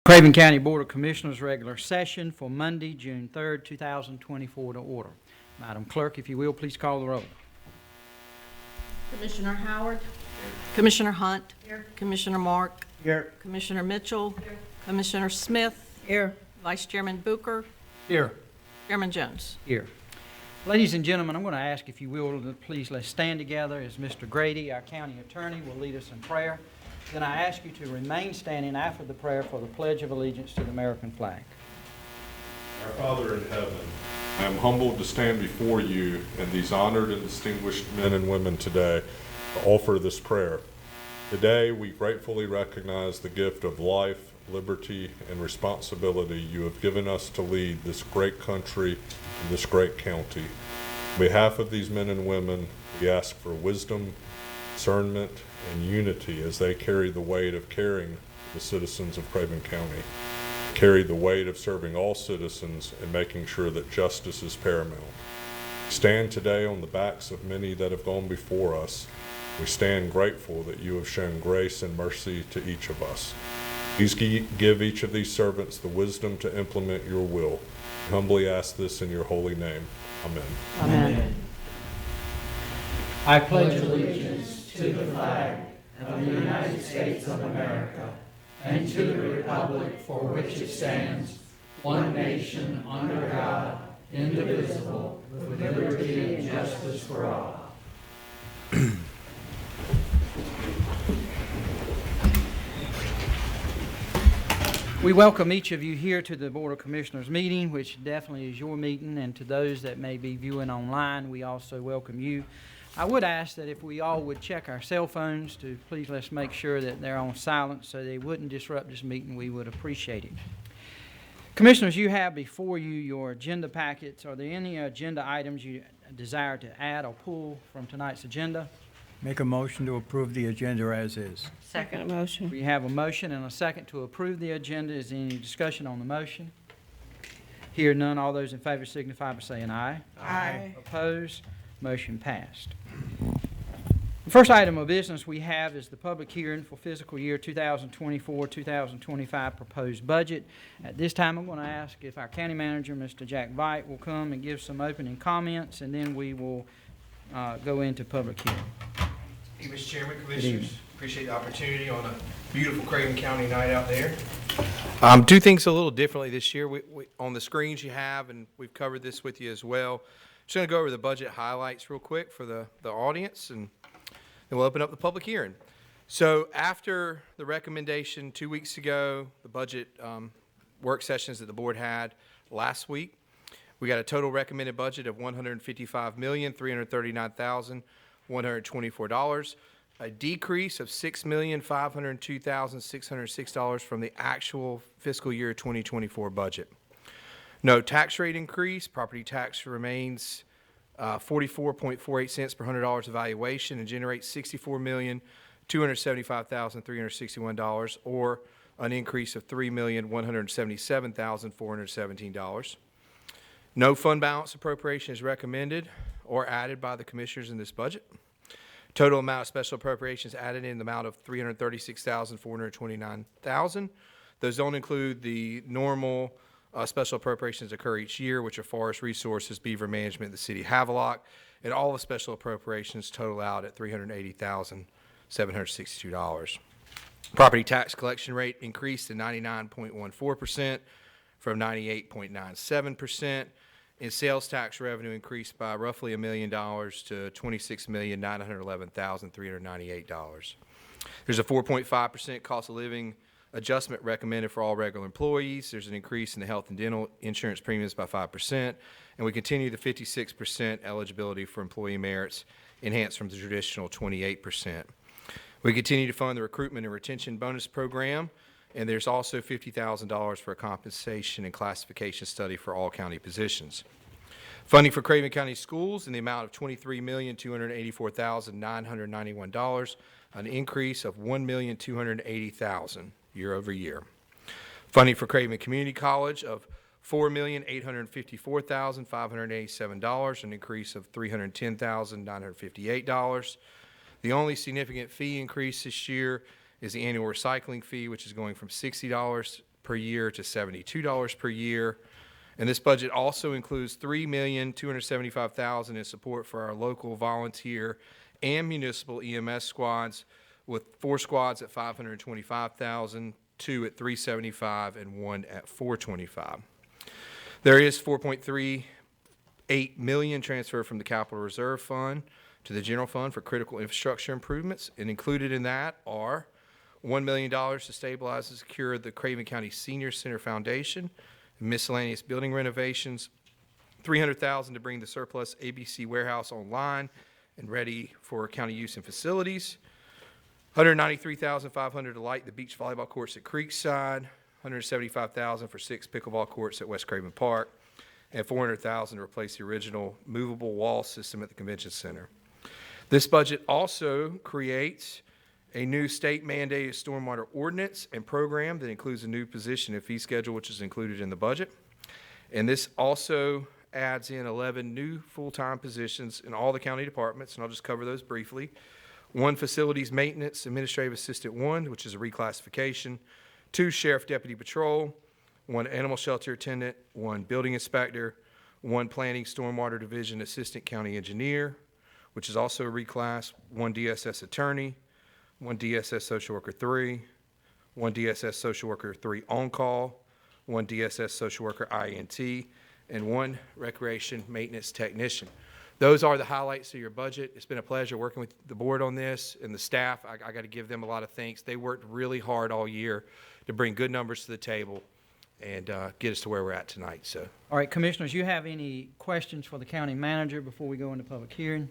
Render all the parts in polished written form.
Craven County Board of Commissioners regular session for Monday, June 3rd, 2024 to order. Madam Clerk, if you will, please call the roll. Commissioner Howard. Commissioner Hunt. Here. Commissioner Mark. Here. Commissioner Mitchell. Here. Commissioner Smith. Here. Vice Chairman Booker. Here. Chairman Jones. Here. Ladies and gentlemen, I'm going to ask if you will, please let's stand together as Mr. Grady, our county attorney, will lead us in prayer. Then I ask you to remain standing after the prayer for the Pledge of Allegiance to the American flag. Our Father in heaven, I am humbled to stand before you and these honored and distinguished men and women today to offer this prayer. Today, we gratefully recognize the gift of life, liberty, and responsibility you have given us to lead this great country and this great county. On behalf of these men and women, we ask for wisdom, discernment, and unity as they carry the weight of caring for the citizens of Craven County, carry the weight of serving all citizens and making sure that justice is paramount. We stand today on the backs of many that have gone before us. We stand grateful that you have shown grace and mercy to each of us. Please give each of these servants the wisdom to implement your will. We humbly ask this in your holy name. Amen. Amen. I pledge allegiance to the flag of the United States of America and to the republic for which it stands, one nation under God, indivisible, with liberty and justice for all. We welcome each of you here to the Board of Commissioners meeting, which definitely is your meeting, and to those that may be viewing online, we also welcome you. I would ask that if we all would check our cell phones to please let's make sure that they're on silent so they wouldn't disrupt this meeting. We would appreciate it. Commissioners, you have before you your agenda packets. Are there any agenda items you desire to add or pull from tonight's agenda? Make a motion to approve the agenda as is. Second motion. We have a motion and a second to approve the agenda. Is there any discussion on the motion? Hear none. All those in favor signify by saying aye. Aye. Opposed? Motion passed. The first item of business we have is the public hearing for fiscal year 2024-2025 proposed budget. At this time, I'm going to ask if our county manager, Mr. Jack Vite, will come and give some opening comments, and then we will go into public hearing. Thank you, Mr. Chairman, Commissioners. Appreciate the opportunity on a beautiful Craven County night out there. Do things a little differently this year. We on the screens you have, and we've covered this with you as well. Just going to go over the budget highlights real quick for the audience, and then we'll open up the public hearing. So after the recommendation 2 weeks ago, the budget work sessions that the board had last week, we got a total recommended budget of $155,339,124, a decrease of $6,502,606 from the actual fiscal year 2024 budget. No tax rate increase. Property tax remains 44.48 cents per $100 evaluation and generates $64,275,361, or an increase of $3,177,417. No fund balance appropriation is recommended or added by the commissioners in this budget. Total amount of special appropriations added in the amount of $336,429,000. Those don't include the normal special appropriations occur each year, which are forest resources, beaver management, the city of Havelock, and all the special appropriations total out at $380,762. Property tax collection rate increased to 99.14% from 98.97%, and sales tax revenue increased by roughly $1 million to $26,911,398. There's a 4.5% cost of living adjustment recommended for all regular employees. There's an increase in the health and dental insurance premiums by 5%, and we continue the 56% eligibility for employee merits, enhanced from the traditional 28%. We continue to fund the recruitment and retention bonus program, and there's also $50,000 for a compensation and classification study for all county positions. Funding for Craven County Schools in the amount of $23,284,991, an increase of $1,280,000 year over year. Funding for Craven Community College of $4,854,587, an increase of $310,958. The only significant fee increase this year is the annual recycling fee, which is going from $60 per year to $72 per year. And this budget also includes $3,275,000 in support for our local volunteer and municipal EMS squads, with 4 squads at $525,000, 2 at $375,000, and 1 at $425,000. There is $4.38 million transferred from the Capital Reserve Fund to the General Fund for critical infrastructure improvements, and included in that are $1 million to stabilize and secure the Craven County Senior Center Foundation, miscellaneous building renovations, $300,000 to bring the surplus ABC warehouse online and ready for county use and facilities, $193,500 to light the beach volleyball courts at Creekside, $175,000 for 6 pickleball courts at West Craven Park, and $400,000 to replace the original movable wall system at the convention center. This budget also creates a new state-mandated stormwater ordinance and program that includes a new position and fee schedule, which is included in the budget. And this also adds in 11 new full-time positions in all the county departments, and I'll just cover those briefly. 1 facilities maintenance administrative assistant 1, which is a reclassification. 2 sheriff deputy patrol. 1 animal shelter attendant. 1 building inspector. 1 planning stormwater division assistant county engineer, which is also a reclass. 1 DSS attorney. 1 DSS social worker 3, 1 DSS social worker 3 on call, 1 DSS social worker INT, and 1 recreation maintenance technician. Those are the highlights of your budget. It's been a pleasure working with the board on this and the staff. I got to give them a lot of thanks. They worked really hard all year to bring good numbers to the table and get us to where we're at tonight. So, All right, Commissioners, you have any questions for the county manager before we go into public hearing?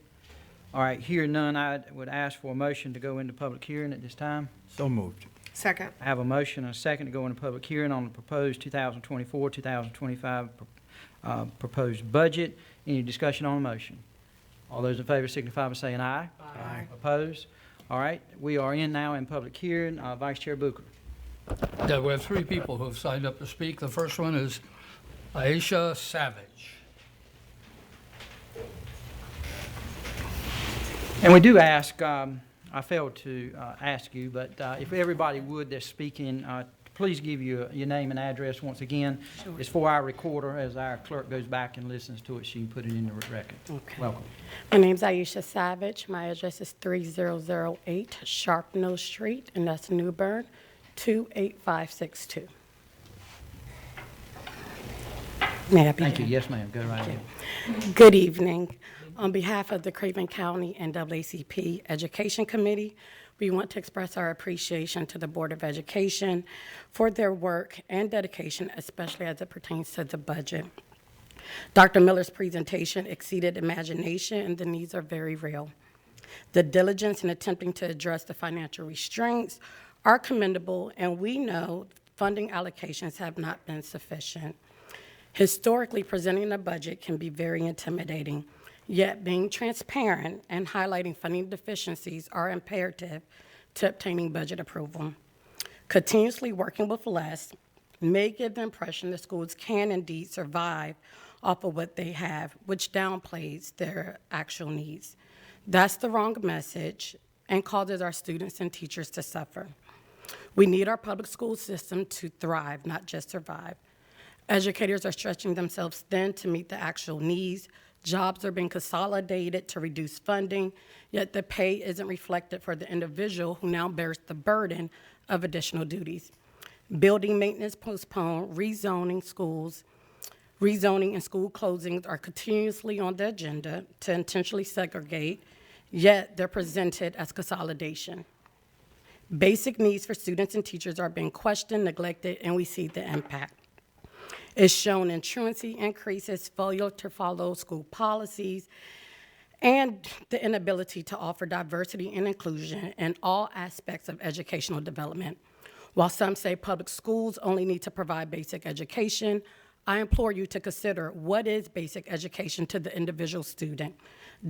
All right, hearing none, I would ask for a motion to go into public hearing at this time. So moved. Second. I have a motion and a second to go into public hearing on the proposed 2024-2025 proposed budget. Any discussion on the motion? All those in favor signify by saying aye. Aye. Opposed? All right, we are now in public hearing. Vice Chair Booker. Yeah, we have 3 people who have signed up to speak. The first one is Aisha Savage. And we do ask, I failed to ask you, but if everybody would that's speaking, please give your name and address once again. Sure. It's for our recorder. As our clerk goes back and listens to it, she can put it in the record. Okay. Welcome. My name's Aisha Savage. My address is 3008 Sharpnose Street, and that's New Bern, 28562. May I begin? Thank you. Yes, ma'am. Go right ahead. Good evening. On behalf of the Craven County NAACP Education Committee, we want to express our appreciation to the Board of Education for their work and dedication, especially as it pertains to the budget. Dr. Miller's presentation exceeded imagination, and the needs are very real. The diligence in attempting to address the financial restraints are commendable, and we know funding allocations have not been sufficient. Historically, presenting a budget can be very intimidating. Yet being transparent and highlighting funding deficiencies are imperative to obtaining budget approval. Continuously working with less may give the impression that schools can indeed survive off of what they have, which downplays their actual needs. That's the wrong message and causes our students and teachers to suffer. We need our public school system to thrive, not just survive. Educators are stretching themselves thin to meet the actual needs. Jobs are being consolidated to reduce funding, yet the pay isn't reflected for the individual who now bears the burden of additional duties. Building maintenance postponed, rezoning and school closings are continuously on the agenda to intentionally segregate, yet they're presented as consolidation. Basic needs for students and teachers are being questioned, neglected, and we see the impact. It's shown in truancy increases, failure to follow school policies, and the inability to offer diversity and inclusion in all aspects of educational development. While some say public schools only need to provide basic education, I implore you to consider what is basic education to the individual student.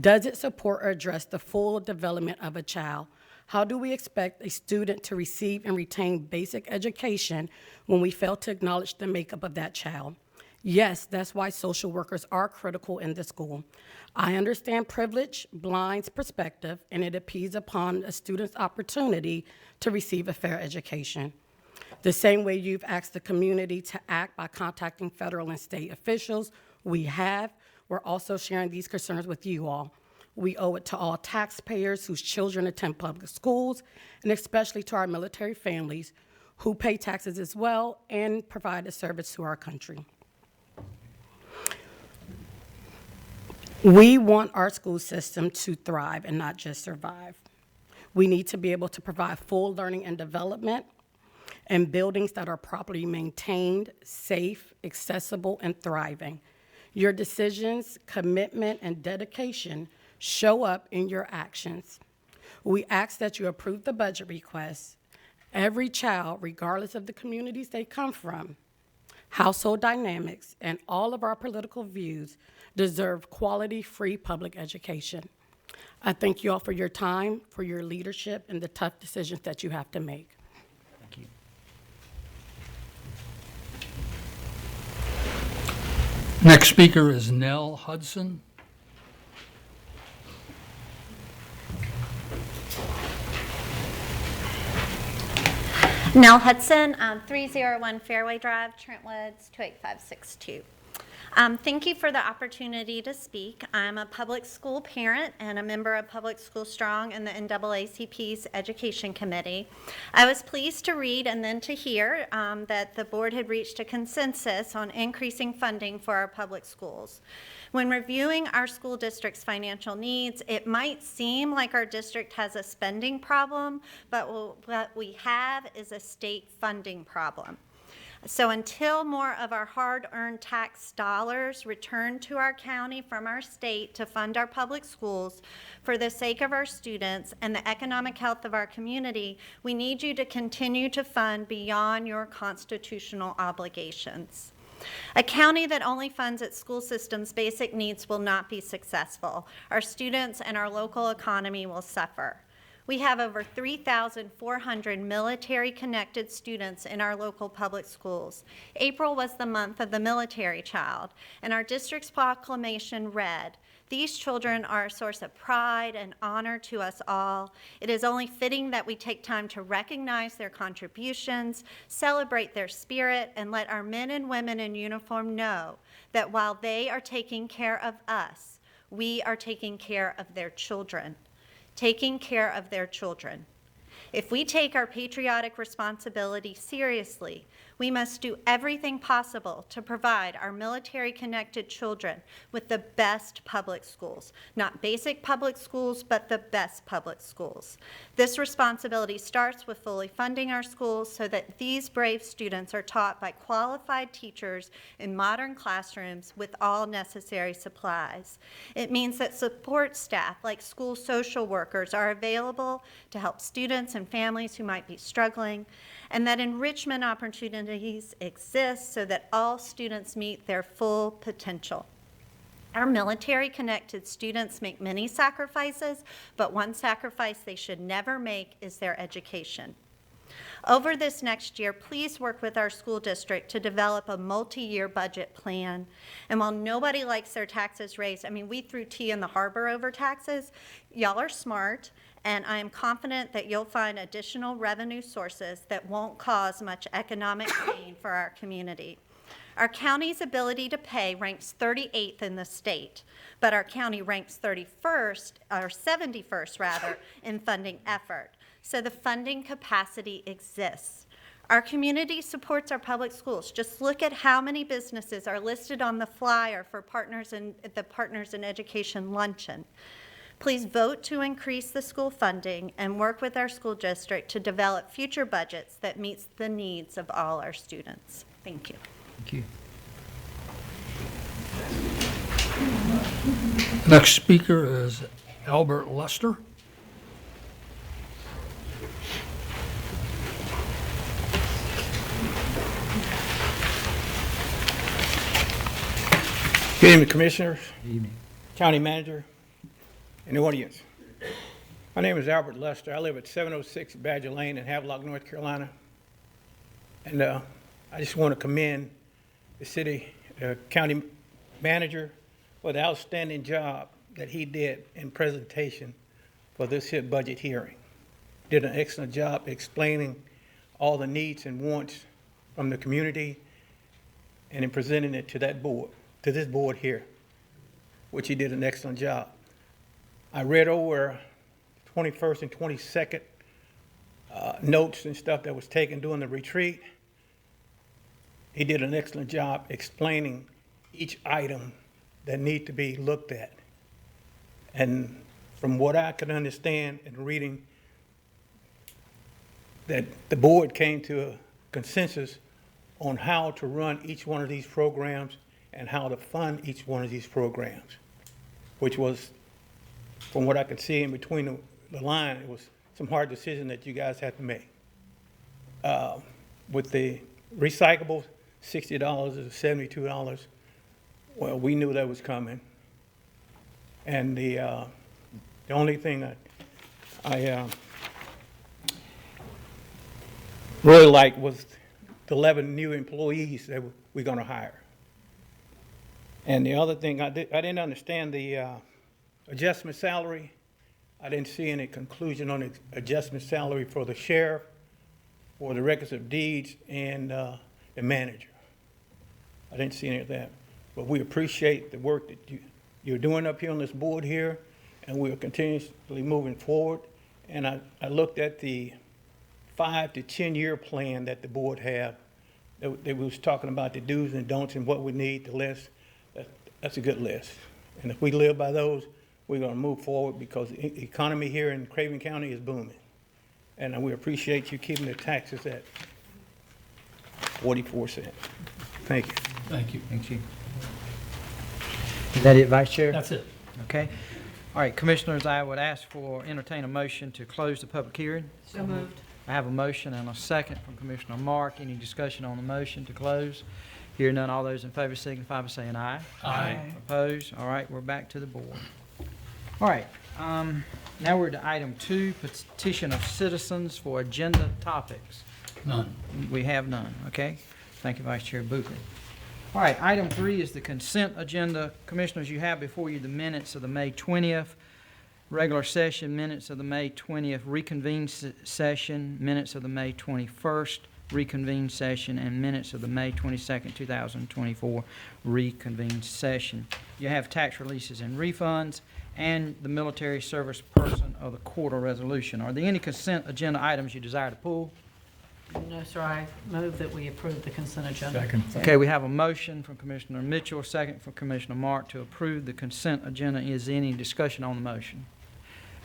Does it support or address the full development of a child? How do we expect a student to receive and retain basic education when we fail to acknowledge the makeup of that child? Yes, that's why social workers are critical in the school. I understand privilege blinds perspective, and it impedes upon a student's opportunity to receive a fair education. The same way you've asked the community to act by contacting federal and state officials, we have. We're also sharing these concerns with you all. We owe it to all taxpayers whose children attend public schools, and especially to our military families who pay taxes as well and provide a service to our country. We want our school system to thrive and not just survive. We need to be able to provide full learning and development and buildings that are properly maintained, safe, accessible, and thriving. Your decisions, commitment, and dedication show up in your actions. We ask that you approve the budget request. Every child, regardless of the communities they come from, household dynamics, and all of our political views, deserve quality, free public education. I thank you all for your time, for your leadership, and the tough decisions that you have to make. Thank you. Next speaker is Nell Hudson. Nell Hudson, 301 Fairway Drive, Trentwoods, 28562. Thank you for the opportunity to speak. I'm a public school parent and a member of Public School Strong and the NAACP's Education Committee. I was pleased to read and then to hear that the board had reached a consensus on increasing funding for our public schools. When reviewing our school district's financial needs, it might seem like our district has a spending problem, but what we have is a state funding problem. So until more of our hard-earned tax dollars return to our county from our state to fund our public schools for the sake of our students and the economic health of our community, we need you to continue to fund beyond your constitutional obligations. A county that only funds its school system's basic needs will not be successful. Our students and our local economy will suffer. We have over 3,400 military-connected students in our local public schools. April was the month of the military child, and our district's proclamation read, "These children are a source of pride and honor to us all. It is only fitting that we take time to recognize their contributions, celebrate their spirit, and let our men and women in uniform know that while they are taking care of us, we are taking care of their children." Taking care of their children. If we take our patriotic responsibility seriously, we must do everything possible to provide our military-connected children with the best public schools. Not basic public schools, but the best public schools. This responsibility starts with fully funding our schools so that these brave students are taught by qualified teachers in modern classrooms with all necessary supplies. It means that support staff like school social workers are available to help students and families who might be struggling, and that enrichment opportunities exist so that all students meet their full potential. Our military-connected students make many sacrifices, but one sacrifice they should never make is their education. Over this next year, please work with our school district to develop a multi-year budget plan. And while nobody likes their taxes raised, I mean, we threw tea in the harbor over taxes. Y'all are smart, and I am confident that you'll find additional revenue sources that won't cause much economic pain for our community. Our county's ability to pay ranks 38th in the state, but our county ranks 31st, or 71st rather, in funding effort. So the funding capacity exists. Our community supports our public schools. Just look at how many businesses are listed on the flyer for the Partners in Education luncheon. Please vote to increase the school funding and work with our school district to develop future budgets that meets the needs of all our students. Thank you. Thank you. Next speaker is Albert Lester. Good evening, Commissioners, Good evening. County Manager, and the audience. My name is Albert Lester. I live at 706 Badger Lane in Havelock, North Carolina. And I just want to commend the county manager for the outstanding job that he did in presentation for this here budget hearing. Did an excellent job explaining all the needs and wants from the community and in presenting it to that board, to this board here, which he did an excellent job. I read over 21st and 22nd notes and stuff that was taken during the retreat. He did an excellent job explaining each item that need to be looked at. And from what I could understand in reading, that the board came to a consensus on how to run each one of these programs and how to fund each one of these programs, which was, from what I could see in between the line, it was some hard decisions that you guys had to make. With the recyclables, $60 to $72, well, we knew that was coming. And the only thing I really liked was the 11 new employees that we're going to hire. And the other thing, I didn't understand the adjustment salary. I didn't see any conclusion on the adjustment salary for the sheriff, or the records of deeds, and the manager. I didn't see any of that. But we appreciate the work that you're doing up here on this board here, and we are continuously moving forward. And I looked at the 5 to 10 year plan that the board have. They was talking about the do's and don'ts and what we need, the list. That's a good list. And if we live by those, we're going to move forward, because the economy here in Craven County is booming. And we appreciate you keeping the taxes at 44 cents. Thank you. Thank you. Thank you. Is that it, Vice Chair? That's it. Okay. All right, Commissioners, I would ask for, entertain a motion to close the public hearing. So moved. I have a motion and a second from Commissioner Mark. Any discussion on the motion to close? Hear none, all those in favor signify by saying aye. Aye. Opposed? All right, we're back to the board. All right, now we're to item 2, petition of citizens for agenda topics. None. We have none, okay? Thank you, Vice Chair Booker. All right, item 3 is the consent agenda. Commissioners, you have before you the minutes of the May 20th regular session, minutes of the May 20th reconvened session, minutes of the May 21st reconvened session, and minutes of the May 22nd, 2024 reconvened session. You have tax releases and refunds, and the military service person of the quarter resolution. Are there any consent agenda items you desire to pull? No, sir, I move that we approve the consent agenda. Second. Okay, we have a motion from Commissioner Mitchell, a second from Commissioner Mark to approve the consent agenda. Is there any discussion on the motion?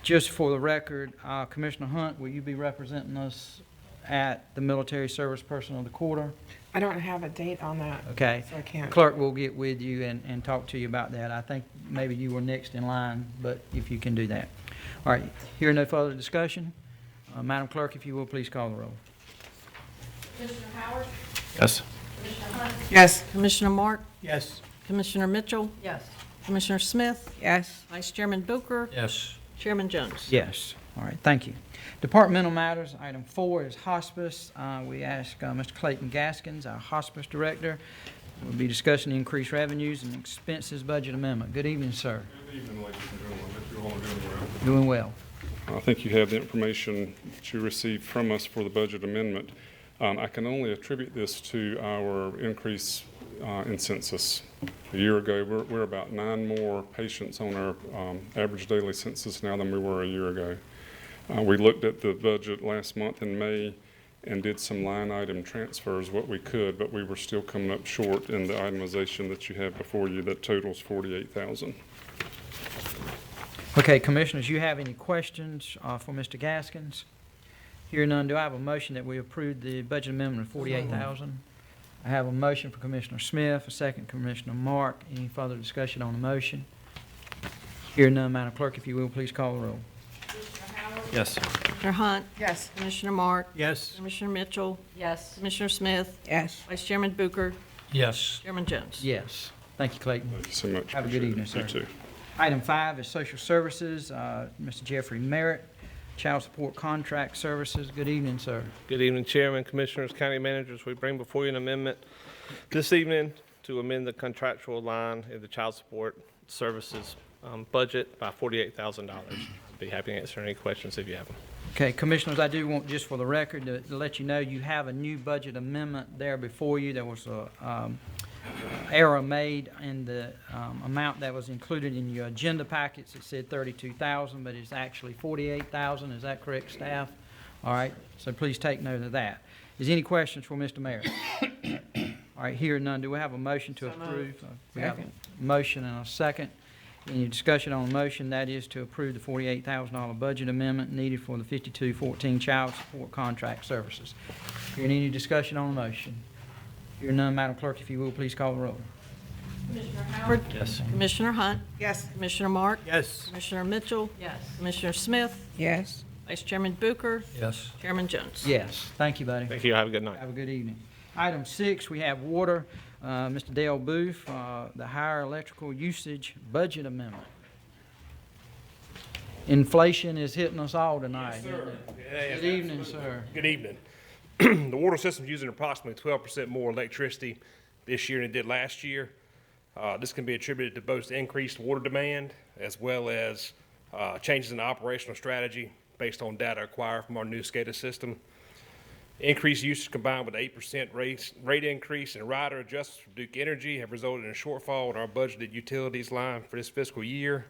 Just for the record, Commissioner Hunt, will you be representing us at the military service person of the quarter? I don't have a date on that, Okay. so I can't. Clerk will get with you and talk to you about that. I think maybe you were next in line, but if you can do that. All right, hearing no further discussion, Madam Clerk, if you will, please call the roll. Commissioner Howard? Yes. Commissioner Hunt? Yes. Commissioner Mark? Yes. Commissioner Mitchell? Yes. Commissioner Smith? Yes. Vice Chairman Booker? Yes. Chairman Jones? Yes. All right, thank you. Departmental matters, item 4 is hospice. We ask Mr. Clayton Gaskins, our hospice director. We'll be discussing the increased revenues and expenses budget amendment. Good evening, sir. Good evening, ladies and gentlemen. I hope you all are doing well. Doing well. I think you have the information that you received from us for the budget amendment. I can only attribute this to our increase in census. A year ago, we're about 9 more patients on our average daily census now than we were a year ago. We looked at the budget last month in May and did some line item transfers, what we could, but we were still coming up short in the itemization that you have before you that totals $48,000. Okay, Commissioners, you have any questions for Mr. Gaskins? Hear none, do I have a motion that we approve the budget amendment of $48,000? I have a motion for Commissioner Smith, a second Commissioner Mark. Any further discussion on the motion? Hear none, Madam Clerk, if you will, please call the roll. Yes. Commissioner Hunt? Yes. Commissioner Mark? Yes. Commissioner Mitchell? Yes. Commissioner Smith? Yes. Vice Chairman Booker? Yes. Chairman Jones? Yes. Thank you, Clayton. Thank you so much. Have a good Appreciate evening, it. sir. You too. Item 5 is social services. Mr. Jeffrey Merritt, child support contract services. Good evening, sir. Good evening, Chairman, Commissioners, County Managers. We bring before you an amendment this evening to amend the contractual line in the child support services budget by $48,000. Be happy to answer any questions if you have them. Okay, Commissioners, I do want, just for the record, to let you know, you have a new budget amendment there before you. There was a error made in the amount that was included in your agenda packets. It said 32,000, but it's actually 48,000. Is that correct, staff? All right, so please take note of that. Is any questions for Mr. Mayor? All right, hearing none, do we have a motion to approve? We have a motion and a second. Any discussion on the motion? That is to approve the $48,000 budget amendment needed for the 5214 child support contract services. Hearing any discussion on the motion? Hearing none, Madam Clerk, if you will, please call the roll. Commissioner Howard? Yes. Commissioner Hunt? Yes. Commissioner Mark? Yes. Commissioner Mitchell? Yes. Commissioner Smith? Yes. Vice Chairman Booker? Yes. Chairman Jones? Yes, thank you, buddy. Thank you. Have a good night. Have a good evening. Item 6, we have water. Mr. Dale Booth, the higher electrical usage budget amendment. Inflation is hitting us all tonight. Yes, sir. Good evening, sir. Good evening. The water system's using approximately 12% more electricity this year than it did last year. This can be attributed to both increased water demand as well as changes in the operational strategy based on data acquired from our new SCADA system. Increased usage combined with 8% rate increase and rider adjustments from Duke Energy have resulted in a shortfall in our budgeted utilities line for this fiscal year.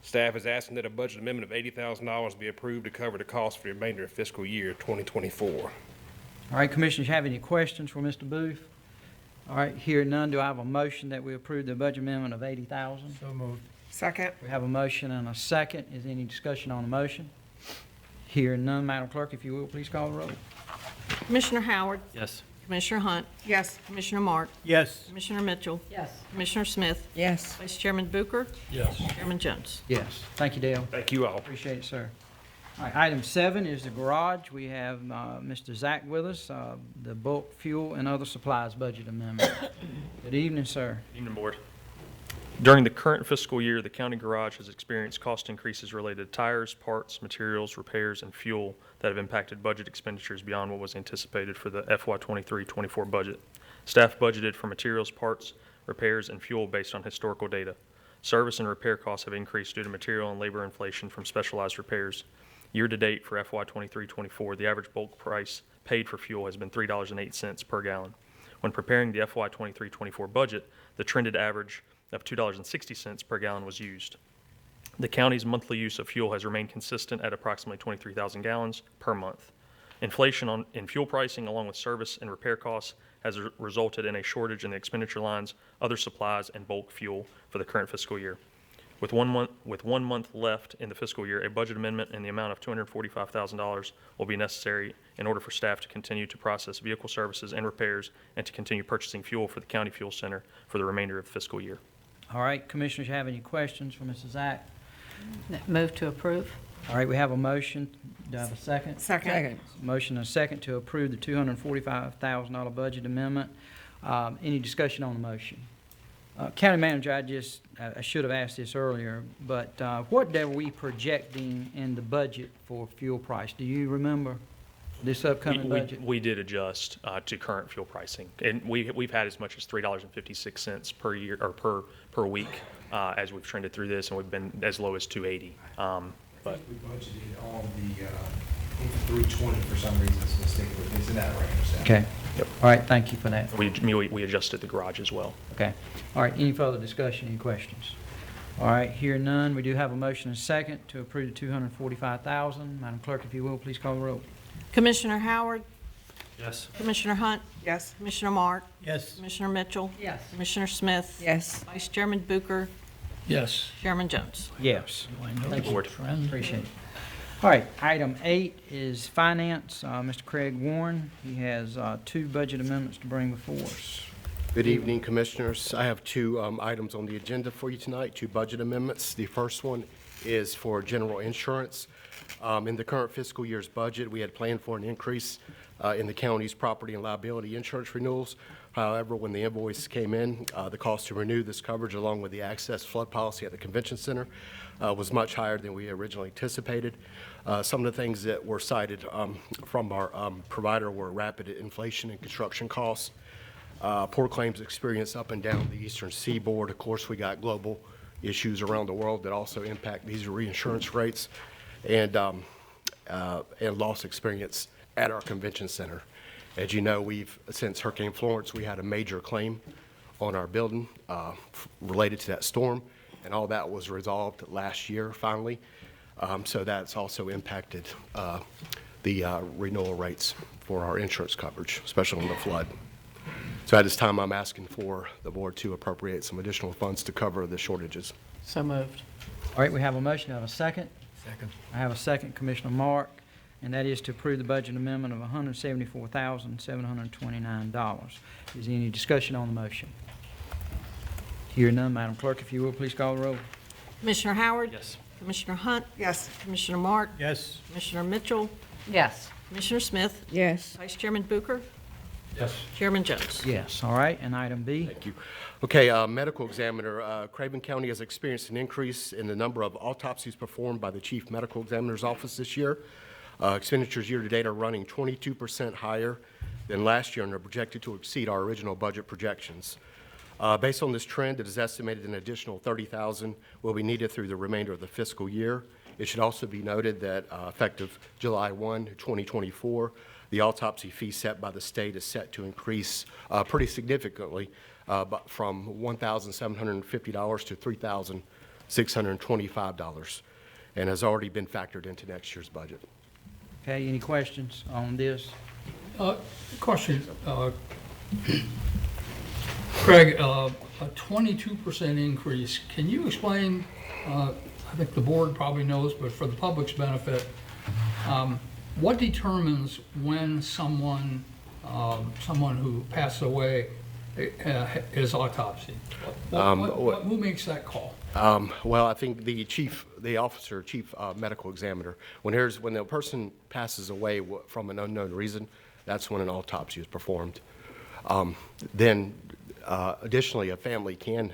Staff is asking that a budget amendment of $80,000 be approved to cover the cost for the remainder of fiscal year 2024. All right, Commissioners, have any questions for Mr. Booth? All right, hearing none, do I have a motion that we approve the budget amendment of $80,000? So moved. Second. We have a motion and a second. Is there any discussion on the motion? Hearing none, Madam Clerk, if you will, please call the roll. Commissioner Howard? Yes. Commissioner Hunt? Yes. Commissioner Mark? Yes. Commissioner Mitchell? Yes. Commissioner Smith? Yes. Vice Chairman Booker? Yes. Chairman Jones? Yes, thank you, Dale. Thank you all. Appreciate it, sir. All right, item 7 is the garage. We have Mr. Zach with us, the bulk fuel and other supplies budget amendment. Good evening, sir. Evening, Board. During the current fiscal year, the county garage has experienced cost increases related to tires, parts, materials, repairs, and fuel that have impacted budget expenditures beyond what was anticipated for the FY 23-24 budget. Staff budgeted for materials, parts, repairs, and fuel based on historical data. Service and repair costs have increased due to material and labor inflation from specialized repairs. Year-to-date for FY 23-24, the average bulk price paid for fuel has been $3.08 per gallon. When preparing the FY 23-24 budget, the trended average of $2.60 per gallon was used. The county's monthly use of fuel has remained consistent at approximately 23,000 gallons per month. Inflation in fuel pricing, along with service and repair costs, has resulted in a shortage in the expenditure lines, other supplies, and bulk fuel for the current fiscal year. With one month left in the fiscal year, a budget amendment in the amount of $245,000 will be necessary in order for staff to continue to process vehicle services and repairs and to continue purchasing fuel for the county fuel center for the remainder of the fiscal year. All right, Commissioners, you have any questions for Mrs. Zach? Move to approve. All right, we have a motion. Do I have a second? Second. Motion and a second to approve the $245,000 budget amendment. Any discussion on the motion? County Manager, I should have asked this earlier, but what are we projecting in the budget for fuel price? Do you remember this upcoming budget? We did adjust to current fuel pricing, and we've had as much as $3.56 per year or per week as we've trended through this, and we've been as low as $2.80. But we budgeted on the 320 for some reason, so we'll stick with it. It's in that range. So. Okay. Yep. All right, thank you for that. we adjusted the garage as well. Okay. All right, any further discussion, any questions? All right, hearing none, we do have a motion and a second to approve the $245,000. Madam Clerk, if you will, please call the roll. Commissioner Howard? Yes. Commissioner Hunt? Yes. Commissioner Mark? Yes. Commissioner Mitchell? Yes. Commissioner Smith? Yes. Vice Chairman Booker? Yes. Chairman Jones? Yes. Do I know Thank the you. trend? Appreciate it. All right, item 8 is finance. Mr. Craig Warren, he has 2 budget amendments to bring before us. Good evening, Commissioners. I have 2 items on the agenda for you tonight, 2 budget amendments. The first one is for general insurance. In the current fiscal year's budget, we had planned for an increase in the county's property and liability insurance renewals. However, when the invoice came in, the cost to renew this coverage along with the access flood policy at the convention center was much higher than we originally anticipated. Some of the things that were cited from our provider were rapid inflation in construction costs, poor claims experience up and down the eastern seaboard. Of course, we got global issues around the world that also impact these reinsurance rates. And and loss experience at our convention center. As you know, since Hurricane Florence, we had a major claim on our building related to that storm, and all that was resolved last year finally. So that's also impacted the renewal rates for our insurance coverage, especially on the flood. So at this time, I'm asking for the board to appropriate some additional funds to cover the shortages. So moved. All right, we have a motion. Do I have a second? Second. I have a second, Commissioner Mark, and that is to approve the budget amendment of $174,729. Is there any discussion on the motion? Hearing none, Madam Clerk, if you will, please call the roll. Commissioner Howard? Yes. Commissioner Hunt? Yes. Commissioner Mark? Yes. Commissioner Mitchell? Yes. Commissioner Smith? Yes. Vice Chairman Bucher? Yes. Chairman Jones? Yes, all right, and item B? Thank you. Okay, medical examiner, Craven County has experienced an increase in the number of autopsies performed by the Chief Medical Examiner's Office this year. Expenditures year-to-date are running 22% higher than last year and are projected to exceed our original budget projections. Based on this trend, it is estimated an additional $30,000 will be needed through the remainder of the fiscal year. It should also be noted that effective July 1, 2024, the autopsy fee set by the state is set to increase pretty significantly, but from $1,750 to $3,625, and has already been factored into next year's budget. Okay, any questions on this? Question, Craig, a 22% increase. Can you explain, I think the board probably knows, but for the public's benefit, what determines when someone who passed away is autopsied? Who makes that call? Well, I think the chief medical examiner, when a person passes away from an unknown reason, that's when an autopsy is performed. Then, additionally, a family can,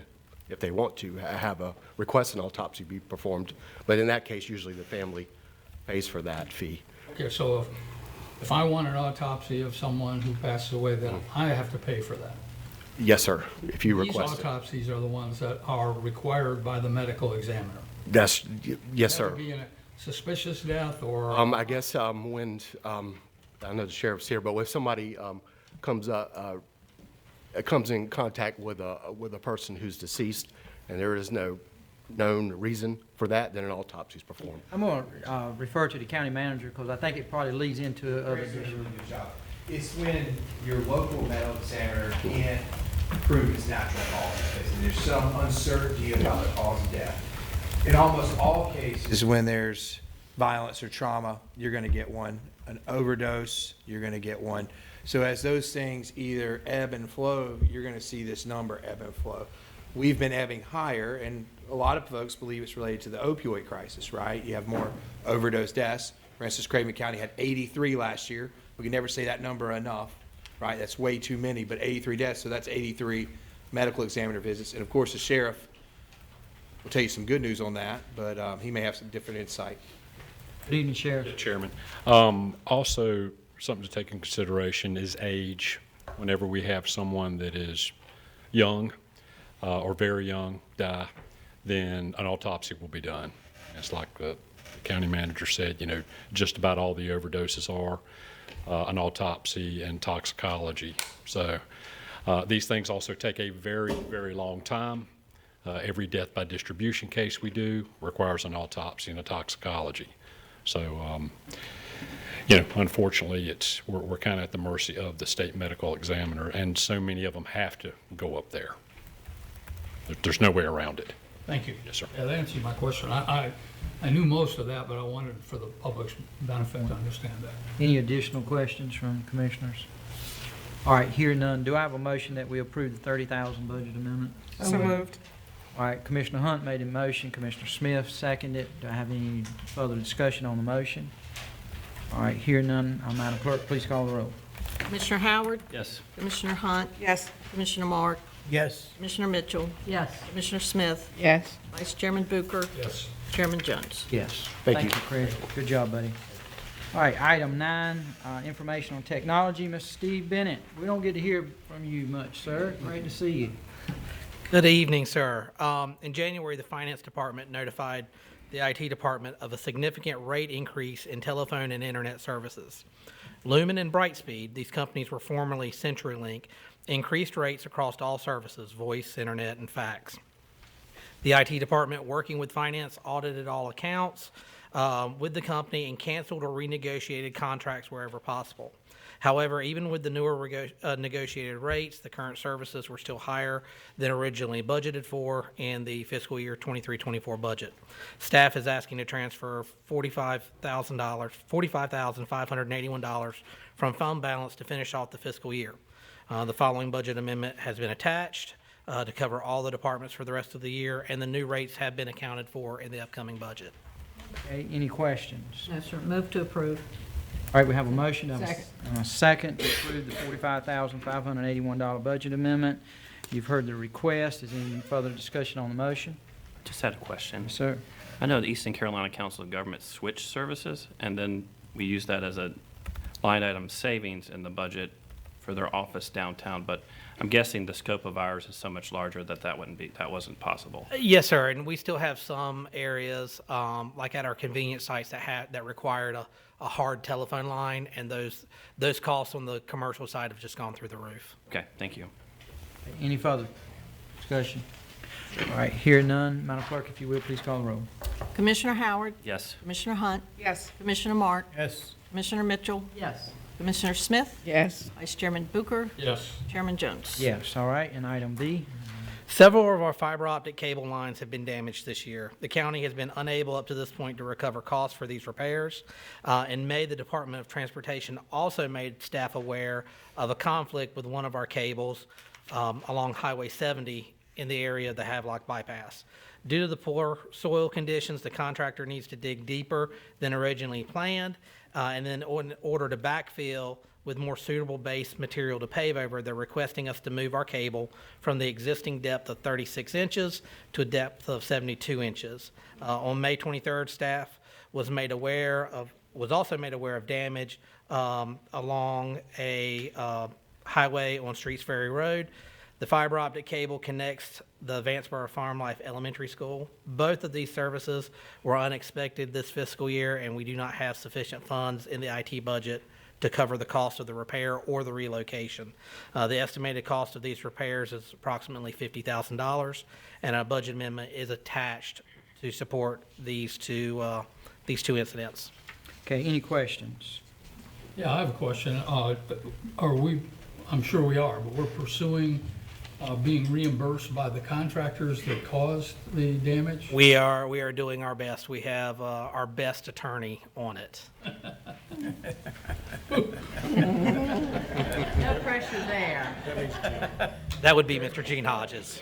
if they want to, have a request an autopsy be performed. But in that case, usually the family pays for that fee. Okay, so if I want an autopsy of someone who passes away, then I have to pay for that. Yes, sir, if you request These it. autopsies are the ones that are required by the medical examiner. Yes, sir. That would be a suspicious death or? I guess when, I know the sheriff's here, but if somebody comes in contact with a person who's deceased and there is no known reason for that, then an autopsy is performed. I'm going to refer to the county manager because I think it probably leads into other Chris did a issues. really good job. It's when your local medical examiner can't prove it's natural causes. Basically, there's some uncertainty about the cause of death. In almost all cases, when there's violence or trauma, you're going to get one. An overdose, you're going to get one. So as those things either ebb and flow, you're going to see this number ebb and flow. We've been ebbing higher, and a lot of folks believe it's related to the opioid crisis, right? You have more overdose deaths. For instance, Craven County had 83 last year. We can never say that number enough, right? That's way too many, but 83 deaths, so that's 83 medical examiner visits. And of course, the sheriff will tell you some good news on that, but he may have some different insight. Good evening, Sheriff. Chairman. Also, something to take in consideration is age. Whenever we have someone that is young or very young die, then an autopsy will be done. It's like the county manager said, just about all the overdoses are an autopsy and toxicology. So these things also take a very, very long time. Every death by distribution case we do requires an autopsy and a toxicology. So, unfortunately, we're kind of at the mercy of the state medical examiner, and so many of them have to go up there. There's no way around it. Thank you. Yes, sir. Yeah, that answered my question. I knew most of that, but I wanted for the public's benefit to understand that. Any additional questions from commissioners? All right, hearing none, do I have a motion that we approve the 30,000 budget amendment? So moved. All right, Commissioner Hunt made a motion, Commissioner Smith seconded it. Do I have any further discussion on the motion? All right, hearing none, Madam Clerk, please call the roll. Commissioner Howard? Yes. Commissioner Hunt? Yes. Commissioner Mark? Yes. Commissioner Mitchell? Yes. Commissioner Smith? Yes. Vice Chairman Bucher? Yes. Chairman Jones? Yes. Thank you. Craig. Good job, buddy. All right, item 9, information on technology. Mr. Steve Bennett, we don't get to hear from you much, sir. Great to see you. Good evening, sir. In January, the Finance Department notified the IT department of a significant rate increase in telephone and internet services. Lumen and Brightspeed, these companies were formerly CenturyLink, increased rates across all services, voice, internet, and fax. The IT department, working with finance, audited all accounts with the company and canceled or renegotiated contracts wherever possible. However, even with the newer negotiated rates, the current services were still higher than originally budgeted for in the fiscal year 23-24 budget. Staff is asking to transfer $45,581 from fund balance to finish off the fiscal year. The following budget amendment has been attached to cover all the departments for the rest of the year, and the new rates have been accounted for in the upcoming budget. Okay, any questions? No, sir. Move to approve. All right, we have a motion and Second. a second to approve the $45,581 budget amendment. You've heard the request. Is there any further discussion on the motion? Just had a question. Yes, sir. I know the Eastern Carolina Council of Governments switched services, and then we use that as a line item savings in the budget for their office downtown, but I'm guessing the scope of ours is so much larger that that wasn't possible. Yes, sir, and we still have some areas, like at our convenience sites that required a hard telephone line, and those costs on the commercial side have just gone through the roof. Okay, thank you. Any further discussion? All right, hear none. Madam Clerk, if you will, please call the roll. Commissioner Howard? Yes. Commissioner Hunt? Yes. Commissioner Mark? Yes. Commissioner Mitchell? Yes. Commissioner Smith? Yes. Vice Chairman Booker? Yes. Chairman Jones? Yes, all right, and item B. Several of our fiber optic cable lines have been damaged this year. The county has been unable up to this point to recover costs for these repairs. In May, the Department of Transportation also made staff aware of a conflict with one of our cables along Highway 70 in the area of the Havelock bypass. Due to the poor soil conditions, the contractor needs to dig deeper than originally planned, and then in order to backfill with more suitable base material to pave over, they're requesting us to move our cable from the existing depth of 36 inches to a depth of 72 inches. On May 23rd, staff was also made aware of damage along a highway on Streets Ferry Road. The fiber optic cable connects the Vanceboro Farm Life Elementary School. Both of these services were unexpected this fiscal year, and we do not have sufficient funds in the IT budget to cover the cost of the repair or the relocation. The estimated cost of these repairs is approximately $50,000, and a budget amendment is attached to support these two incidents. Okay, any questions? Yeah, I have a question. I'm sure we are, but we're pursuing being reimbursed by the contractors that caused the damage? We are doing our best. We have our best attorney on it. No pressure there. That would be Mr. Gene Hodges.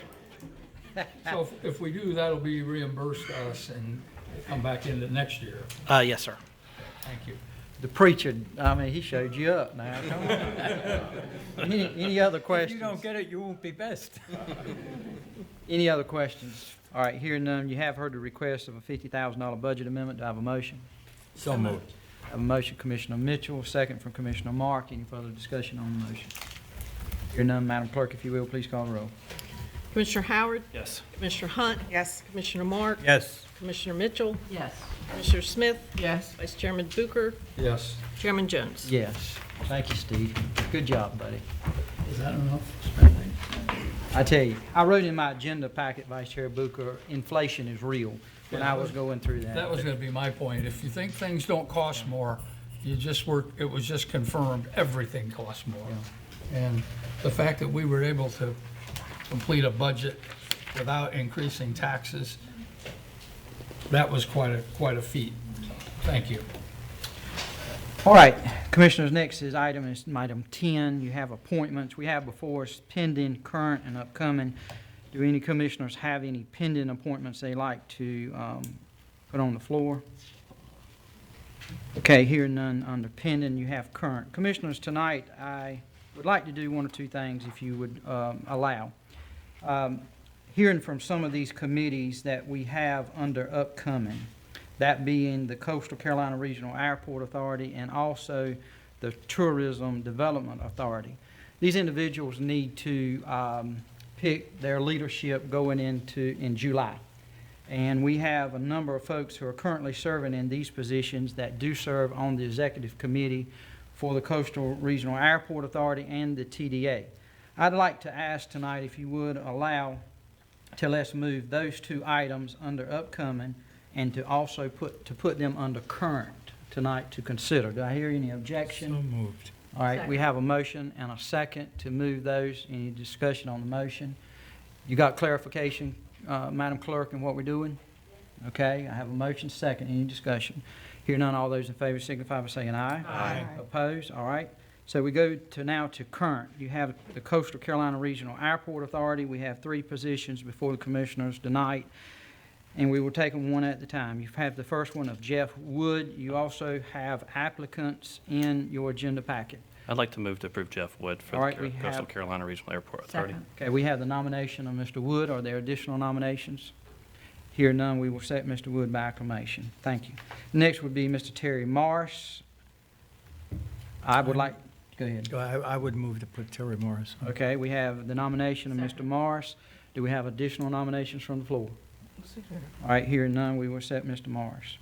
So if we do, that'll be reimbursed to us and come back into next year? Yes, sir. Thank you. The preacher, I mean, he showed you up now. Come on. Any other questions? If you don't get it, you won't be best. Any other questions? All right, hearing none, you have heard the request of a $50,000 budget amendment. Do I have a motion? So moved. I have a motion, Commissioner Mitchell, second from Commissioner Mark. Any further discussion on the motion? Hearing none, Madam Clerk, if you will, please call the roll. Commissioner Howard? Yes. Commissioner Hunt? Yes. Commissioner Mark? Yes. Commissioner Mitchell? Yes. Commissioner Smith? Yes. Vice Chairman Booker? Yes. Chairman Jones? Yes. Thank you, Steve. Good job, buddy. Is that enough spending? I tell you, I wrote in my agenda packet, Vice Chair Booker, inflation is real, when I was going through that. That was gonna be my point. If you think things don't cost more, it was just confirmed, everything costs more. And the fact that we were able to complete a budget without increasing taxes, that was quite a feat. Thank you. All right, Commissioners, next is item 10. You have appointments. We have before us pending, current, and upcoming. Do any commissioners have any pending appointments they'd like to put on the floor? Okay, hearing none under pending, you have current. Commissioners, tonight I would like to do one or two things if you would allow. Hearing from some of these committees that we have under upcoming, that being the Coastal Carolina Regional Airport Authority and also the Tourism Development Authority. These individuals need to pick their leadership going into in July. And we have a number of folks who are currently serving in these positions that do serve on the executive committee for the Coastal Regional Airport Authority and the TDA. I'd like to ask tonight if you would allow to let's move those two items under upcoming and to also put them under current tonight to consider. Do I hear any objection? So moved. All right, we have a motion and a second to move those. Any discussion on the motion? You got clarification, Madam Clerk, in what we're doing? Okay, I have a motion, second. Any discussion? Hear none, all those in favor signify by saying aye. Aye. Opposed? All right. So we go to now to current. You have the Coastal Carolina Regional Airport Authority. We have 3 positions before the commissioners tonight, and we will take them one at a time. You have the first one of Jeff Wood. You also have applicants in your agenda packet. I'd like to move to approve Jeff Wood for All right, the we Coastal have- Carolina Regional Airport Authority. Okay, we have the nomination of Mr. Wood. Are there additional nominations? Here none, we will set Mr. Wood by acclamation. Thank you. Next would be Mr. Terry Morris. I would like, go ahead. I would move to put Terry Morris on. Okay, we have the nomination of Mr. Morris. Do we have additional nominations from the floor? All right, hearing none, we will set Mr. Morris.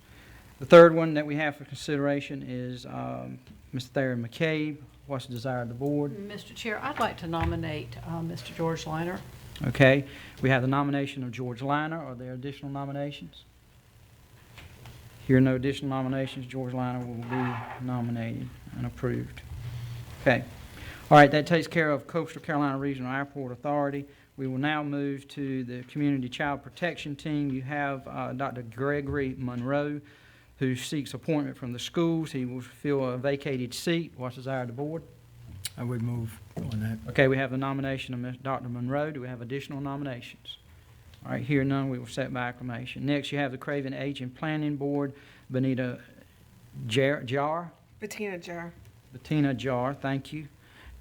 The third one that we have for consideration is Mr. Thayer McCabe. What's the desire of the board? Mr. Chair, I'd like to nominate Mr. George Liner. Okay, we have the nomination of George Liner. Are there additional nominations? Here are no additional nominations. George Liner will be nominated and approved. Okay. All right, that takes care of Coastal Carolina Regional Airport Authority. We will now move to the Community Child Protection Team. You have Dr. Gregory Monroe, who seeks appointment from the schools. He will fill a vacated seat. What's the desire of the board? I would move on that. Okay, we have the nomination of Ms. Dr. Monroe. Do we have additional nominations? All right, here none, we will set by acclamation. Next, you have the Craven Aging Planning Board, Benita Jar. Bettina Jar. Bettina Jar, thank you.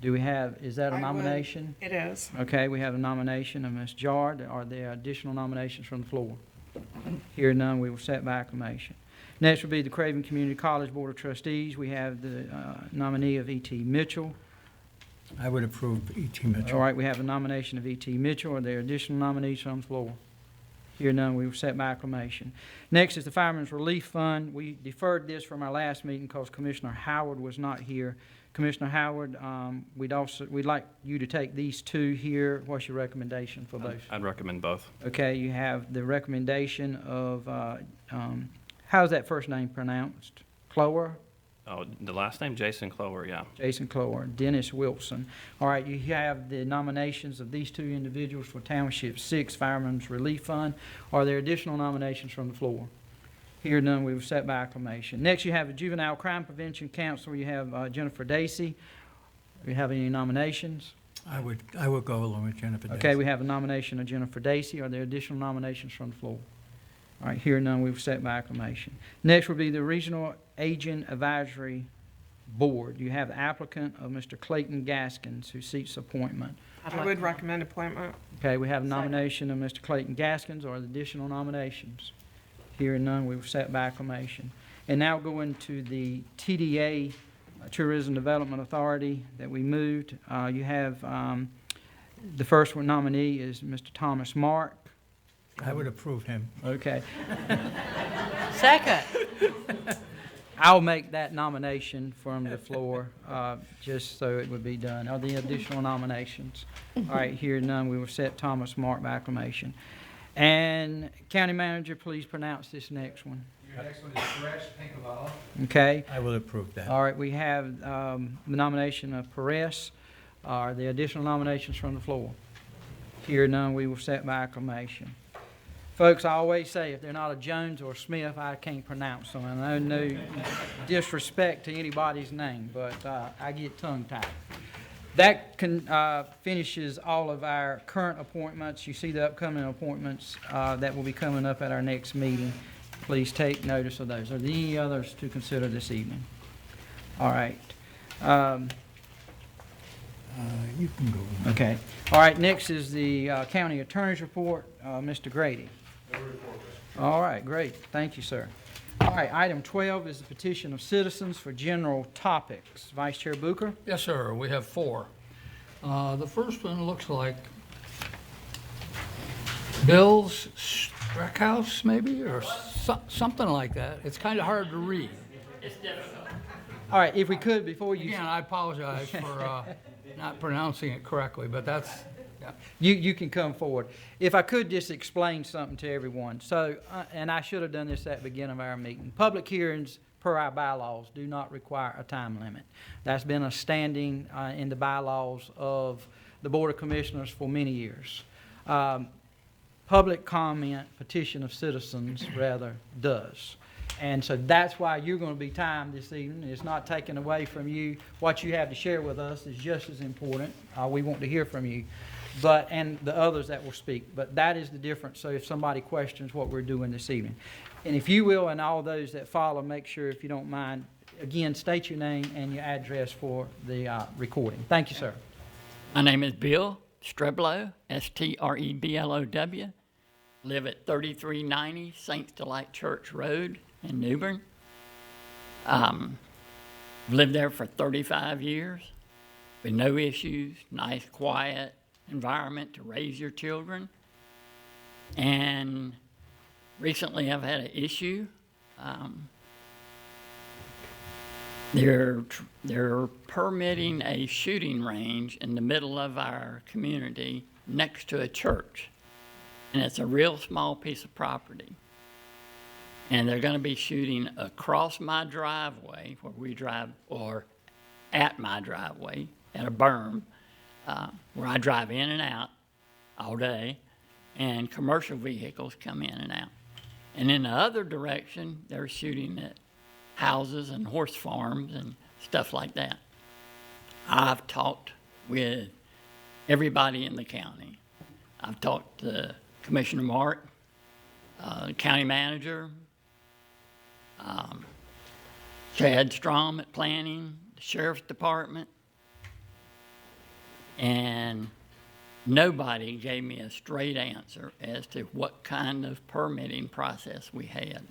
Do we have, is that a I would. nomination? It is. Okay, we have a nomination of Ms. Jar. Are there additional nominations from the floor? Here none, we will set by acclamation. Next will be the Craven Community College Board of Trustees. We have the nominee of E.T. Mitchell. I would approve E.T. Mitchell. All right, we have a nomination of E.T. Mitchell. Are there additional nominees from the floor? Here none, we will set by acclamation. Next is the Fireman's Relief Fund. We deferred this from our last meeting because Commissioner Howard was not here. Commissioner Howard, we'd like you to take these two here. What's your recommendation for those? I'd recommend both. Okay, you have the recommendation of, how's that first name pronounced? Clower? Oh, the last name, Jason Clover, yeah. Jason Clower, Dennis Wilson. All right, you have the nominations of these two individuals for Township 6 Fireman's Relief Fund. Are there additional nominations from the floor? Here none, we will set by acclamation. Next, you have the Juvenile Crime Prevention Council. You have Jennifer Dacey. Do you have any nominations? I would go along with Jennifer Davis. Okay, we have a nomination of Jennifer Dacey. Are there additional nominations from the floor? All right, here none, we will set by acclamation. Next will be the Regional Agent Advisory Board. You have the applicant of Mr. Clayton Gaskins, who seeks appointment. I would recommend appointment. Okay, we have a nomination of Mr. Clayton Gaskins. Are there additional nominations? Hearing none, we will set by acclamation. And now going to the TDA, Tourism Development Authority, that we moved. You have the first one nominee is Mr. Thomas Mark. I would approve him. Okay. Second. I'll make that nomination from the floor, just so it would be done. Are there additional nominations? All right, here none, we will set Thomas Mark by acclamation. And County Manager, please pronounce this next one. Your next one is Suresh Pinkavala. Okay? I will approve that. All right, we have the nomination of Perez. Are there additional nominations from the floor? Here none, we will set by acclamation. Folks, I always say if they're not a Jones or a Smith, I can't pronounce them. And I know no disrespect to anybody's name, but I get tongue-tied. That finishes all of our current appointments. You see the upcoming appointments that will be coming up at our next meeting. Please take notice of those. Are there any others to consider this evening? All right. You can go. Okay. All right, next is the county attorney's report. Mr. Grady. All right, great. Thank you, sir. All right, item 12 is the petition of citizens for general topics. Vice Chair Booker? Yes, sir, we have 4. The first one looks like bills rec house maybe, or something like that. It's kind of hard to read. It's difficult. All right, if we could, before you... Again, I apologize for not pronouncing it correctly, but that's, yeah. You can come forward. If I could just explain something to everyone. So, and I should have done this at the beginning of our meeting. Public hearings, per our bylaws, do not require a time limit. That's been a standing in the bylaws of the Board of Commissioners for many years. Public comment, petition of citizens, rather, does. And so that's why you're going to be timed this evening. It's not taken away from you. What you have to share with us is just as important. We want to hear from you, and the others that will speak. But that is the difference. So if somebody questions what we're doing this evening. And if you will, and all those that follow, make sure, if you don't mind, again, state your name and your address for the recording. Thank you, sir. My name is Bill Streblow, S-T-R-E-B-L-O-W. Live at 3390 Saints Delight Church Road in New Bern. Lived there for 35 years with no issues, nice, quiet environment to raise your children. And recently I've had an issue. They're permitting a shooting range in the middle of our community next to a church. And it's a real small piece of property. And they're going to be shooting across my driveway where we drive, or at my driveway at a berm where I drive in and out all day, and commercial vehicles come in and out. And in the other direction, they're shooting at houses and horse farms and stuff like that. I've talked with everybody in the county. I've talked to Commissioner Mark, the county manager, Chad Strom at Planning, the Sheriff's Department, and nobody gave me a straight answer as to what kind of permitting process we had,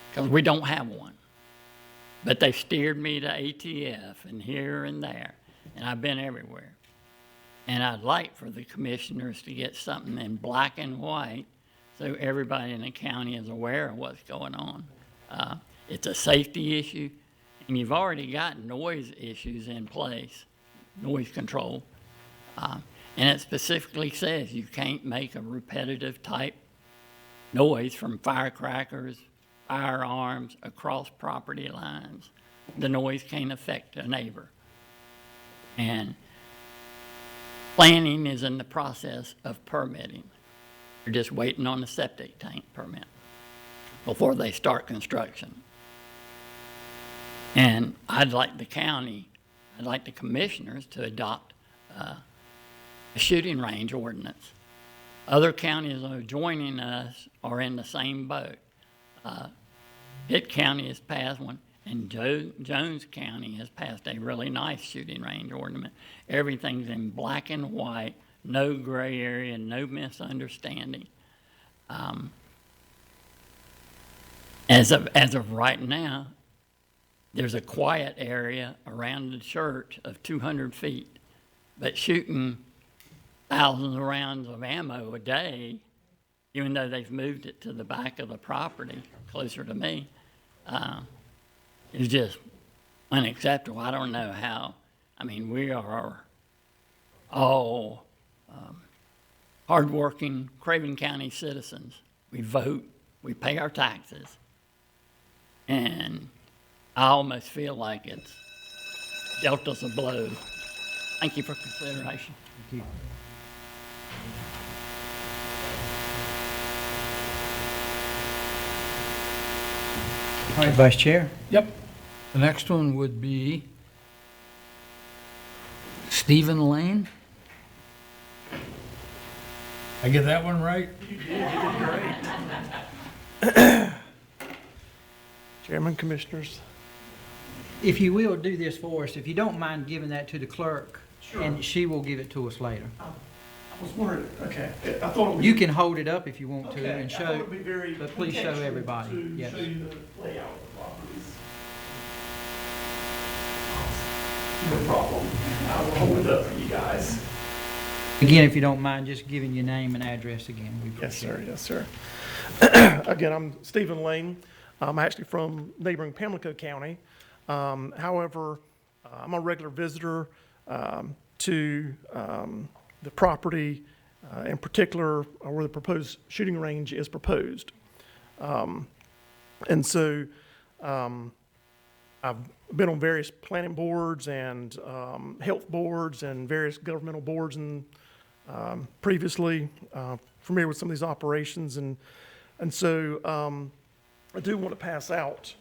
because we don't have one. But they steered me to ATF and here and there, and I've been everywhere. And I'd like for the commissioners to get something in black and white so everybody in the county is aware of what's going on. It's a safety issue, and you've already got noise issues in place, noise control. And it specifically says you can't make a repetitive type noise from firecrackers, firearms, across property lines. The noise can't affect a neighbor. And planning is in the process of permitting. They're just waiting on the septic tank permit before they start construction. And I'd like the commissioners to adopt a shooting range ordinance. Other counties joining us are in the same boat. Pitt County has passed one, and Jones County has passed a really nice shooting range ordinance. Everything's in black and white, no gray area, no misunderstanding. As of right now, there's a quiet area around the church of 200 feet, but shooting thousands of rounds of ammo a day, even though they've moved it to the back of the property closer to me, is just unacceptable. I don't know how. I mean, we are all hardworking Craven County citizens. We vote, we pay our taxes, and I almost feel like it's dealt us a blow. Thank you for consideration. Thank you. All right, Vice Chair. Yep. The next one would be Stephen Lane. I get that one right? You did great. Chairman, Commissioners. If you will, do this for us. If you don't mind giving that to the clerk, Sure. and she will give it to us later. I was wondering, okay, I thought it would You be- can hold it up if you want to Okay, and I thought show, it would be very but please show contextual everybody. to Yes. show you the layout of the properties. No problem. I will hold it up for you guys. Again, if you don't mind, just giving your name and address again. We Yes, appreciate sir. it. Yes, sir. Again, I'm Stephen Lane. I'm actually from neighboring Pamlico County. However, I'm a regular visitor to the property, in particular where the proposed shooting range is proposed. And so I've been on various planning boards and health boards and various governmental boards and previously familiar with some of these operations. And so I do want to pass out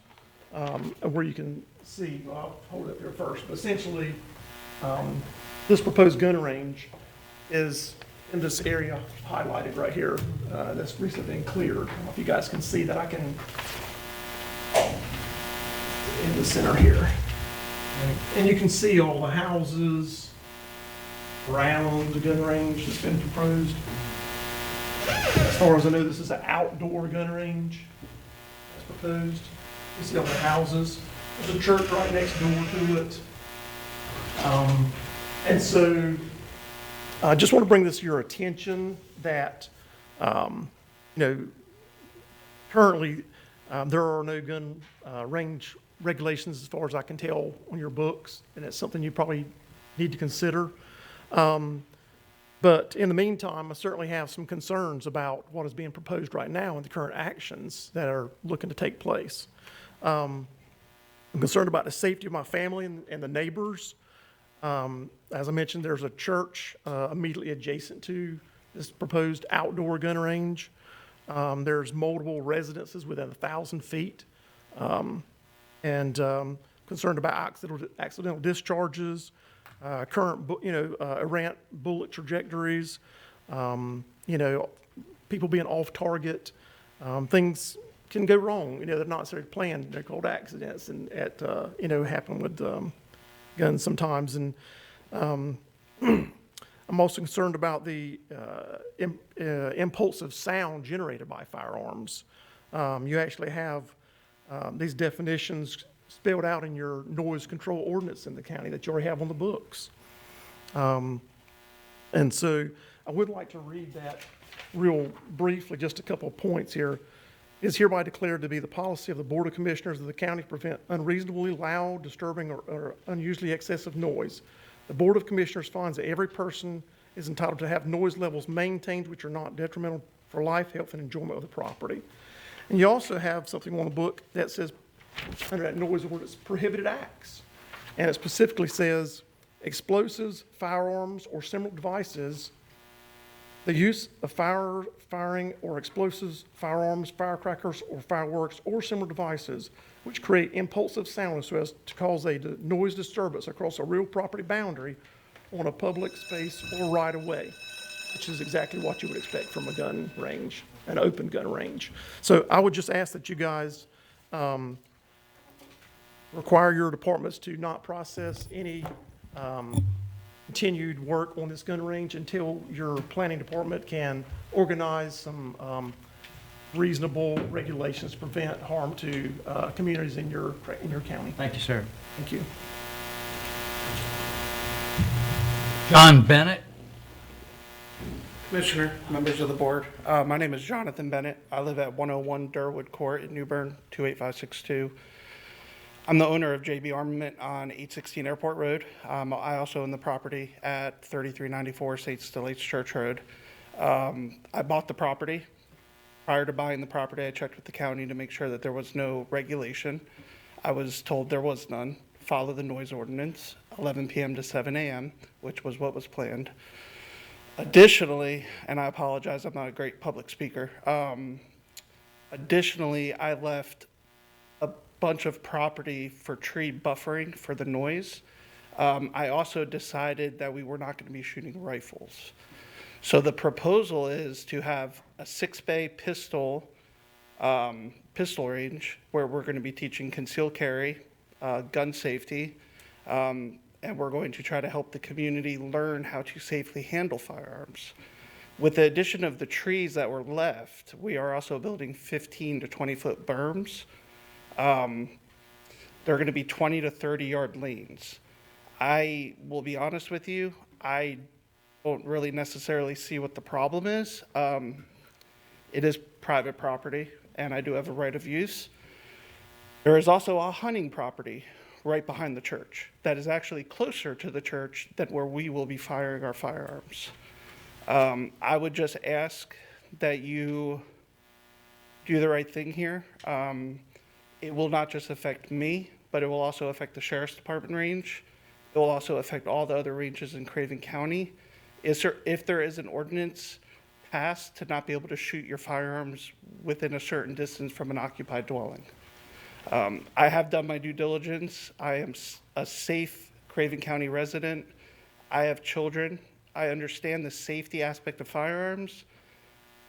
where you can see, I'll hold it up here first, but essentially this proposed gun range is in this area highlighted right here that's recently been cleared. I don't know if you guys can see that. I can, in the center here. And you can see all the houses around the gun range that's been proposed. As far as I know, this is an outdoor gun range that's proposed. You see all the houses. There's a church right next door to it. And so I just want to bring this to your attention that, currently there are no gun range regulations as far as I can tell on your books, and it's something you probably need to consider. But in the meantime, I certainly have some concerns about what is being proposed right now and the current actions that are looking to take place. I'm concerned about the safety of my family and the neighbors. As I mentioned, there's a church immediately adjacent to this proposed outdoor gun range. There's multiple residences within 1,000 feet. And concerned about accidental discharges, current, errant bullet trajectories, people being off target. Things can go wrong. They're not necessarily planned. They're called accidents, and happen with guns sometimes. And I'm also concerned about the impulsive sound generated by firearms. You actually have these definitions spelled out in your noise control ordinance in the county that you already have on the books. And so I would like to read that real briefly, just a couple of points here. It is hereby declared to be the policy of the Board of Commissioners of the county to prevent unreasonably loud, disturbing, or unusually excessive noise. The Board of Commissioners finds that every person is entitled to have noise levels maintained which are not detrimental for life, health, and enjoyment of the property. And you also have something on the book that says, under that noise ordinance, prohibited acts. And it specifically says, explosives, firearms, or similar devices, the use of firing or explosives, firearms, firecrackers, or fireworks, or similar devices which create impulsive sound so as to cause a noise disturbance across a real property boundary on a public space or right of way, which is exactly what you would expect from a gun range, an open gun range. So I would just ask that you guys require your departments to not process any continued work on this gun range until your planning department can organize some reasonable regulations to prevent harm to communities in your county. Thank you, sir. Thank you. John Bennett. Commissioner, members of the board, my name is Jonathan Bennett. I live at 101 Durwood Court in New Bern, 28562. I'm the owner of JB Armament on 816 Airport Road. I also own the property at 3394 St. Stellates Church Road. I bought the property. Prior to buying the property, I checked with the county to make sure that there was no regulation. I was told there was none. Follow the noise ordinance, 11 p.m. to 7 a.m., which was what was planned. Additionally, and I apologize, I'm not a great public speaker. Additionally, I left a bunch of property for tree buffering for the noise. I also decided that we were not going to be shooting rifles. So the proposal is to have a 6-bay pistol range where we're going to be teaching concealed carry, gun safety, and we're going to try to help the community learn how to safely handle firearms. With the addition of the trees that were left, we are also building 15 to 20-foot berms. They're going to be 20 to 30-yard lanes. I will be honest with you, I don't really necessarily see what the problem is. It is private property, and I do have a right of use. There is also a hunting property right behind the church that is actually closer to the church than where we will be firing our firearms. I would just ask that you do the right thing here. It will not just affect me, but it will also affect the Sheriff's Department range. It will also affect all the other ranges in Craven County. If there is an ordinance passed to not be able to shoot your firearms within a certain distance from an occupied dwelling. I have done my due diligence. I am a safe Craven County resident. I have children. I understand the safety aspect of firearms.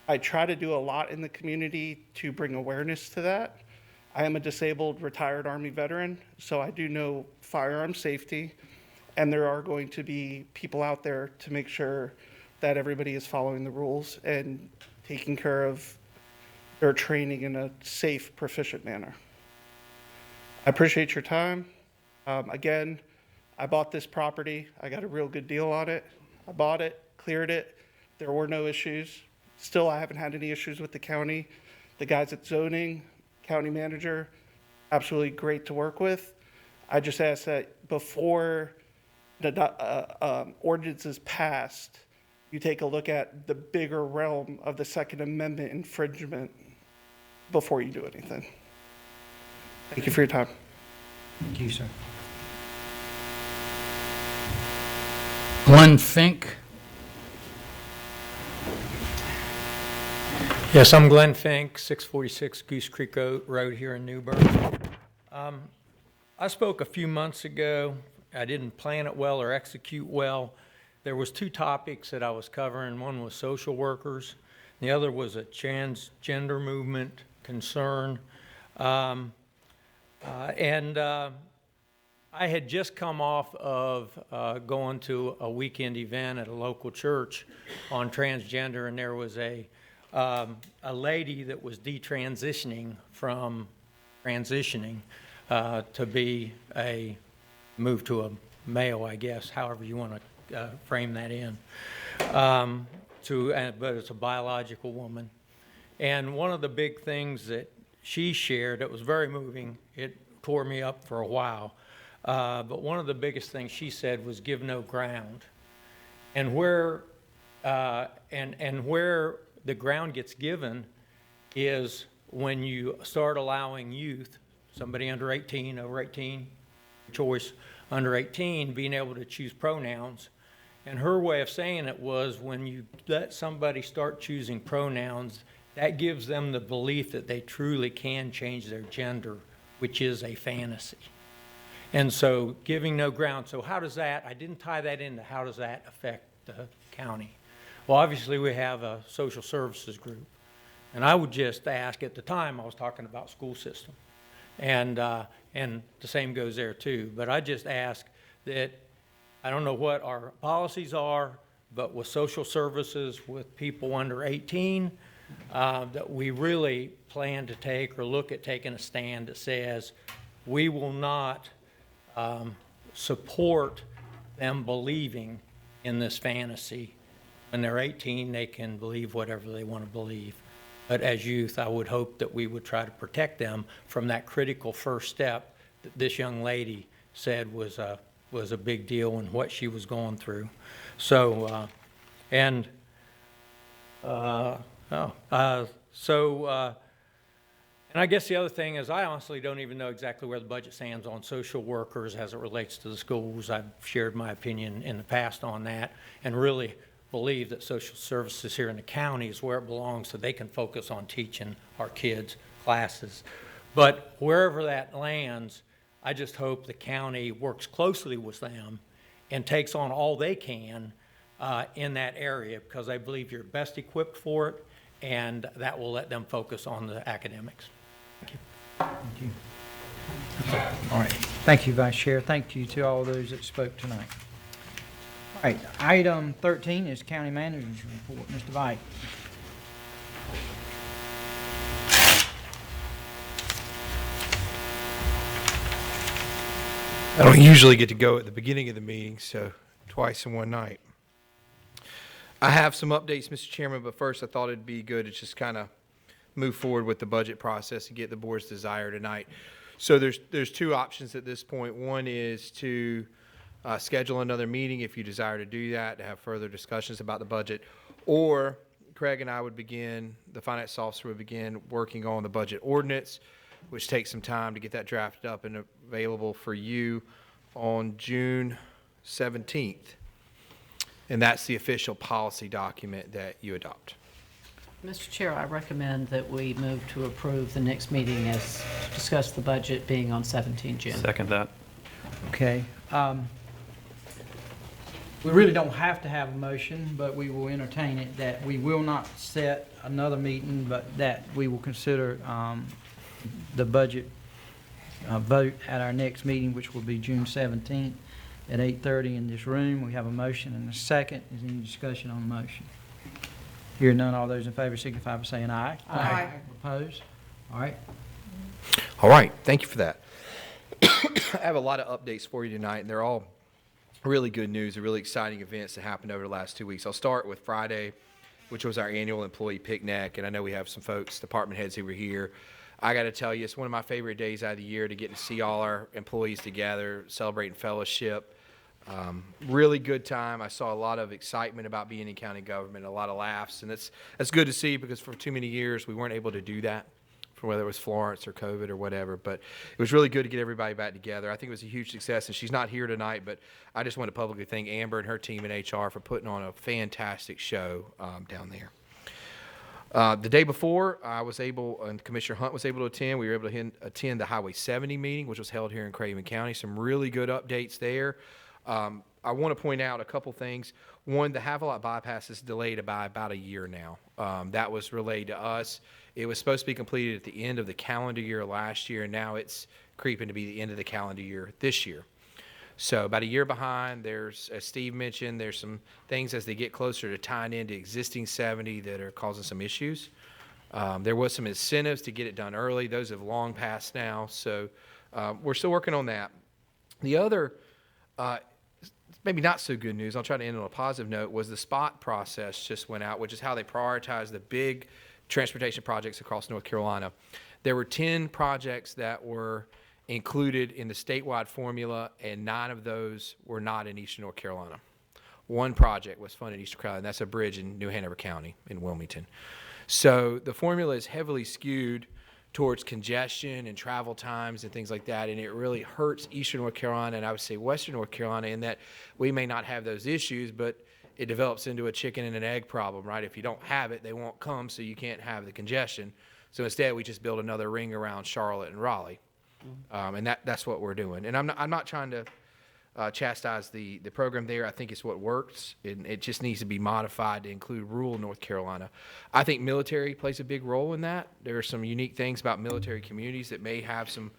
I try to do a lot in the community to bring awareness to that. I am a disabled retired Army veteran, so I do know firearm safety, and there are going to be people out there to make sure that everybody is following the rules and taking care of their training in a safe, proficient manner. I appreciate your time. Again, I bought this property. I got a real good deal on it. I bought it, cleared it. There were no issues. Still, I haven't had any issues with the county. The guys at zoning, county manager, absolutely great to work with. I just ask that before the ordinance is passed, you take a look at the bigger realm of the Second Amendment infringement before you do anything. Thank you for your time. Thank you, sir. Glenn Fink. Yes, I'm Glenn Fink, 646 Goose Creek Road here in New Bern. I spoke a few months ago. I didn't plan it well or execute well. There was two topics that I was covering. One was social workers. The other was a transgender movement concern. I had just come off of going to a weekend event at a local church on transgender, and there was a lady that was detransitioning from transitioning to be move to a male, I guess, however you want to frame that in. But it's a biological woman. And one of the big things that she shared that was very moving, it tore me up for a while, but one of the biggest things she said was give no ground. And where the ground gets given is when you start allowing youth, somebody under 18, over 18, choice, under 18, being able to choose pronouns. And her way of saying it was when you let somebody start choosing pronouns, that gives them the belief that they truly can change their gender, which is a fantasy. And so giving no ground. So how does that, I didn't tie that into how does that affect the county? Well, obviously we have a social services group. And I would just ask, at the time I was talking about school system. And the same goes there too. But I just ask that, I don't know what our policies are, but with social services, with people under 18, that we really plan to take or look at taking a stand that says we will not support them believing in this fantasy. When they're 18, they can believe whatever they want to believe. But as youth, I would hope that we would try to protect them from that critical first step that this young lady said was a big deal in what she was going through. So, and I guess the other thing is I honestly don't even know exactly where the budget stands on social workers as it relates to the schools. I've shared my opinion in the past on that and really believe that social services here in the county is where it belongs so they can focus on teaching our kids classes. But wherever that lands, I just hope the county works closely with them and takes on all they can in that area because I believe you're best equipped for it and that will let them focus on the academics. Thank you. Thank you. All right. Thank you, Vice Chair. Thank you to all those that spoke tonight. All right. Item 13 is County Manager's Report. Mr. Vite. I don't usually get to go at the beginning of the meeting, so twice in one night. I have some updates, Mr. Chairman, but first I thought it'd be good to just kind of move forward with the budget process and get the board's desire tonight. So there's two options at this point. One is to schedule another meeting if you desire to do that, to have further discussions about the budget, or Craig and I would begin, the finance officer would begin working on the budget ordinance, which takes some time to get that drafted up and available for you on June 17th. And that's the official policy document that you adopt. Mr. Chair, I recommend that we move to approve the next meeting as to discuss the budget being on 17 June. Second that. Okay. We really don't have to have a motion, but we will entertain it, that we will not set another meeting, but that we will consider the budget vote at our next meeting, which will be June 17th at 8:30 in this room. We have a motion and a second. Is there any discussion on the motion? Hearing none, all those in favor signify by saying aye. Aye. Opposed? All right. All right, thank you for that. I have a lot of updates for you tonight, and they're all really good news, and really exciting events that happened over the last 2 weeks. I'll start with Friday, which was our annual employee picnic, and I know we have some folks, department heads who were here. I got to tell you, it's one of my favorite days out of the year to get to see all our employees together, celebrating fellowship. Really good time. I saw a lot of excitement about being in county government, a lot of laughs, and that's good to see, because for too many years we weren't able to do that, for whether it was Florence or COVID or whatever. But it was really good to get everybody back together. I think it was a huge success, and she's not here tonight, but I just want to publicly thank Amber and her team in HR for putting on a fantastic show down there. The day before, I was able, and Commissioner Hunt was able to attend, we were able to attend the Highway 70 meeting, which was held here in Craven County. Some really good updates there. I want to point out a couple things. One, the Havelock bypass is delayed by about a year now. That was relayed to us. It was supposed to be completed at the end of the calendar year last year, and now it's creeping to be the end of the calendar year this year. So about a year behind. There's, as Steve mentioned, there's some things as they get closer to tying into existing 70 that are causing some issues. There was some incentives to get it done early. Those have long passed now, so we're still working on that. The other maybe not so good news, I'll try to end on a positive note, was the SPOT process just went out, which is how they prioritize the big transportation projects across North Carolina. There were 10 projects that were included in the statewide formula, and 9 of those were not in Eastern North Carolina. One project was funded in Eastern Carolina, and that's a bridge in New Hanover County in Wilmington. So the formula is heavily skewed towards congestion and travel times and things like that, and it really hurts Eastern North Carolina, and I would say Western North Carolina, in that we may not have those issues, but it develops into a chicken and an egg problem, right? If you don't have it, they won't come, so you can't have the congestion. So instead, we just build another ring around Charlotte and Raleigh, and that's what we're doing. And I'm not trying to chastise the program there. I think it's what works, and it just needs to be modified to include rural North Carolina. I think military plays a big role in that. There are some unique things about military communities that may have some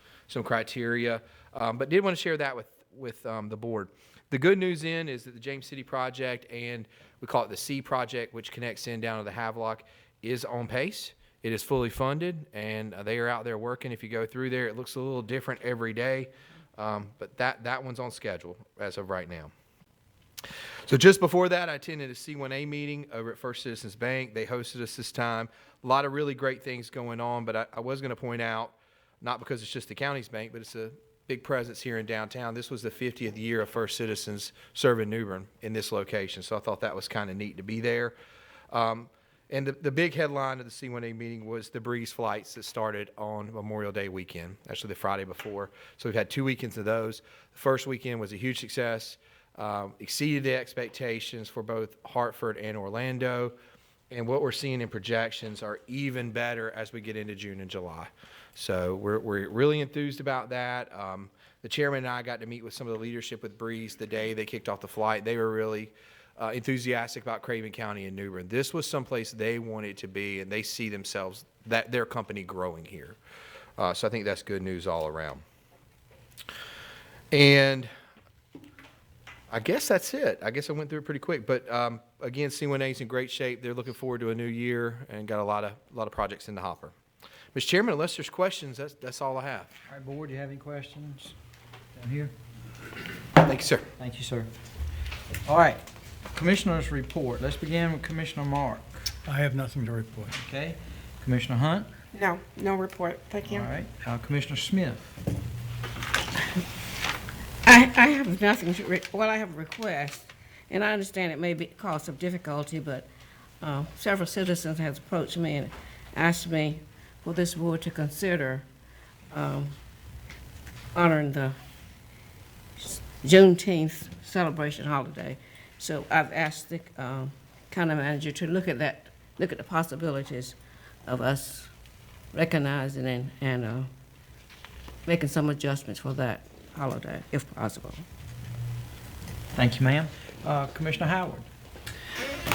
criteria, but did want to share that with the board. The good news is that the James City project, and we call it the C project, which connects in down to the Havelock, is on pace. It is fully funded, and they are out there working. If you go through there, it looks a little different every day. But that one's on schedule as of right now. So just before that, I attended a C1A meeting over at First Citizens Bank. They hosted us this time. A lot of really great things going on, but I was going to point out, not because it's just the county's bank, but it's a big presence here in downtown. This was the 50th year of First Citizens serving New Bern in this location, so I thought that was kind of neat to be there. And the big headline of the C1A meeting was the Breeze flights that started on Memorial Day weekend, actually the Friday before. So we've had 2 weekends of those. The first weekend was a huge success, exceeded the expectations for both Hartford and Orlando. And what we're seeing in projections are even better as we get into June and July. So we're really enthused about that. The chairman and I got to meet with some of the leadership with Breeze the day they kicked off the flight. They were really enthusiastic about Craven County and New Bern. This was someplace they wanted to be, and they see themselves, that their company growing here. So I think that's good news all around. And I guess that's it. I guess I went through it pretty quick, but again, C1A is in great shape. They're looking forward to a new year and got a lot of projects in the hopper. Mr. Chairman, unless there's questions, that's all I have. All right, board, do you have any questions down here? Thank you, sir. Thank you, sir. All right. Commissioners report. Let's begin with Commissioner Mark. I have nothing to report. Okay. Commissioner Hunt. No, no report. Thank you. All right. Commissioner Smith. I have nothing to, well, I have a request, and I understand it may be cause some difficulty, but several citizens have approached me and asked me for this board to consider honoring the Juneteenth celebration holiday. So I've asked the county manager to look at that, look at the possibilities of us recognizing and making some adjustments for that holiday, if possible. Thank you, ma'am. Commissioner Howard.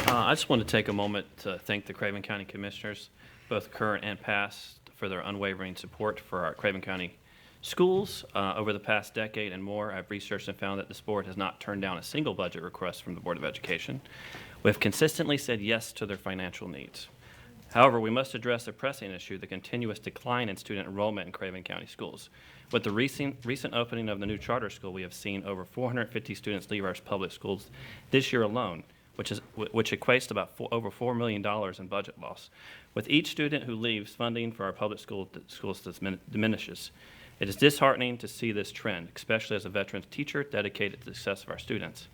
I just want to take a moment to thank the Craven County Commissioners, both current and past, for their unwavering support for our Craven County schools. Over the past decade and more, I've researched and found that this board has not turned down a single budget request from the Board of Education. We have consistently said yes to their financial needs. However, we must address a pressing issue, the continuous decline in student enrollment in Craven County schools. With the recent opening of the new charter school, we have seen over 450 students leave our public schools this year alone, which equates to about over $4 million in budget loss. With each student who leaves, funding for our public schools diminishes. It is disheartening to see this trend, especially as a veteran teacher dedicated to the success of our students.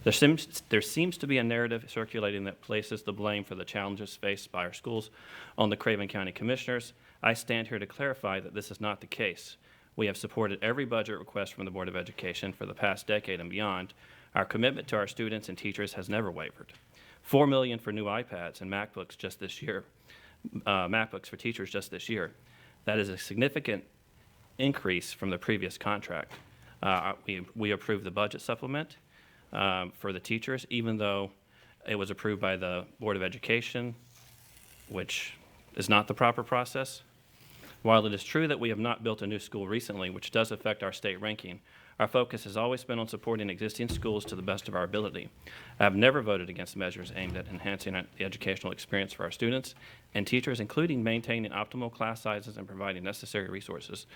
There seems to be a narrative circulating that places the blame for the challenges faced by our schools on the Craven County Commissioners. I stand here to clarify that this is not the case. We have supported every budget request from the Board of Education for the past decade and beyond. Our commitment to our students and teachers has never wavered. $4 million for new iPads and MacBooks just this year, MacBooks for teachers just this year. That is a significant increase from the previous contract. We approved the budget supplement for the teachers, even though it was approved by the Board of Education, which is not the proper process. While it is true that we have not built a new school recently, which does affect our state ranking, our focus has always been on supporting existing schools to the best of our ability. I have never voted against measures aimed at enhancing the educational experience for our students and teachers, including maintaining optimal class sizes and providing necessary resources.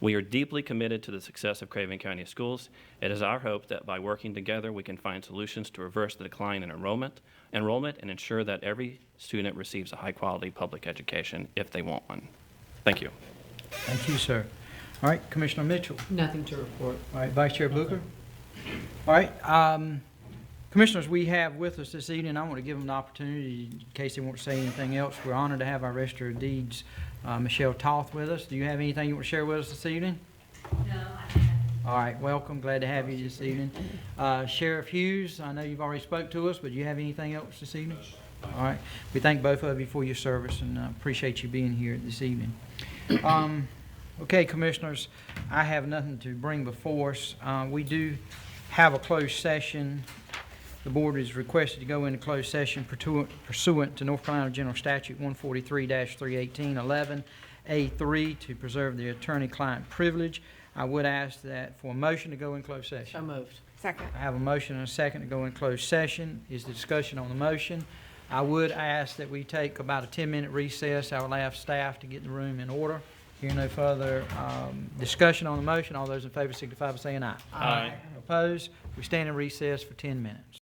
We are deeply committed to the success of Craven County schools. It is our hope that by working together, we can find solutions to reverse the decline in enrollment and ensure that every student receives a high-quality public education if they want one. Thank you. Thank you, sir. All right, Commissioner Mitchell. Nothing to report. All right, Vice Chair Booker. All right, Commissioners, we have with us this evening, I want to give them the opportunity, in case they want to say anything else. We're honored to have our Register of Deeds, Michelle Toth, with us. Do you have anything you want to share with us this evening? No, I haven't. All right, welcome. Glad to have you this evening. Sheriff Hughes, I know you've already spoke to us, but do you have anything else this evening? All right. We thank both of you for your service and appreciate you being here this evening. Okay, Commissioners, I have nothing to bring before us. We do have a closed session. The board is requested to go into closed session pursuant to North Carolina General Statute 143-318-11A3 to preserve the attorney-client privilege. I would ask that for a motion to go in closed session. So moved. Second. I have a motion and a second to go in closed session. Is the discussion on the motion? I would ask that we take about a 10-minute recess. I will ask staff to get the room in order. Hearing no further discussion on the motion, all those in favor signify by saying aye. Aye. Opposed? We stand in recess for 10 minutes.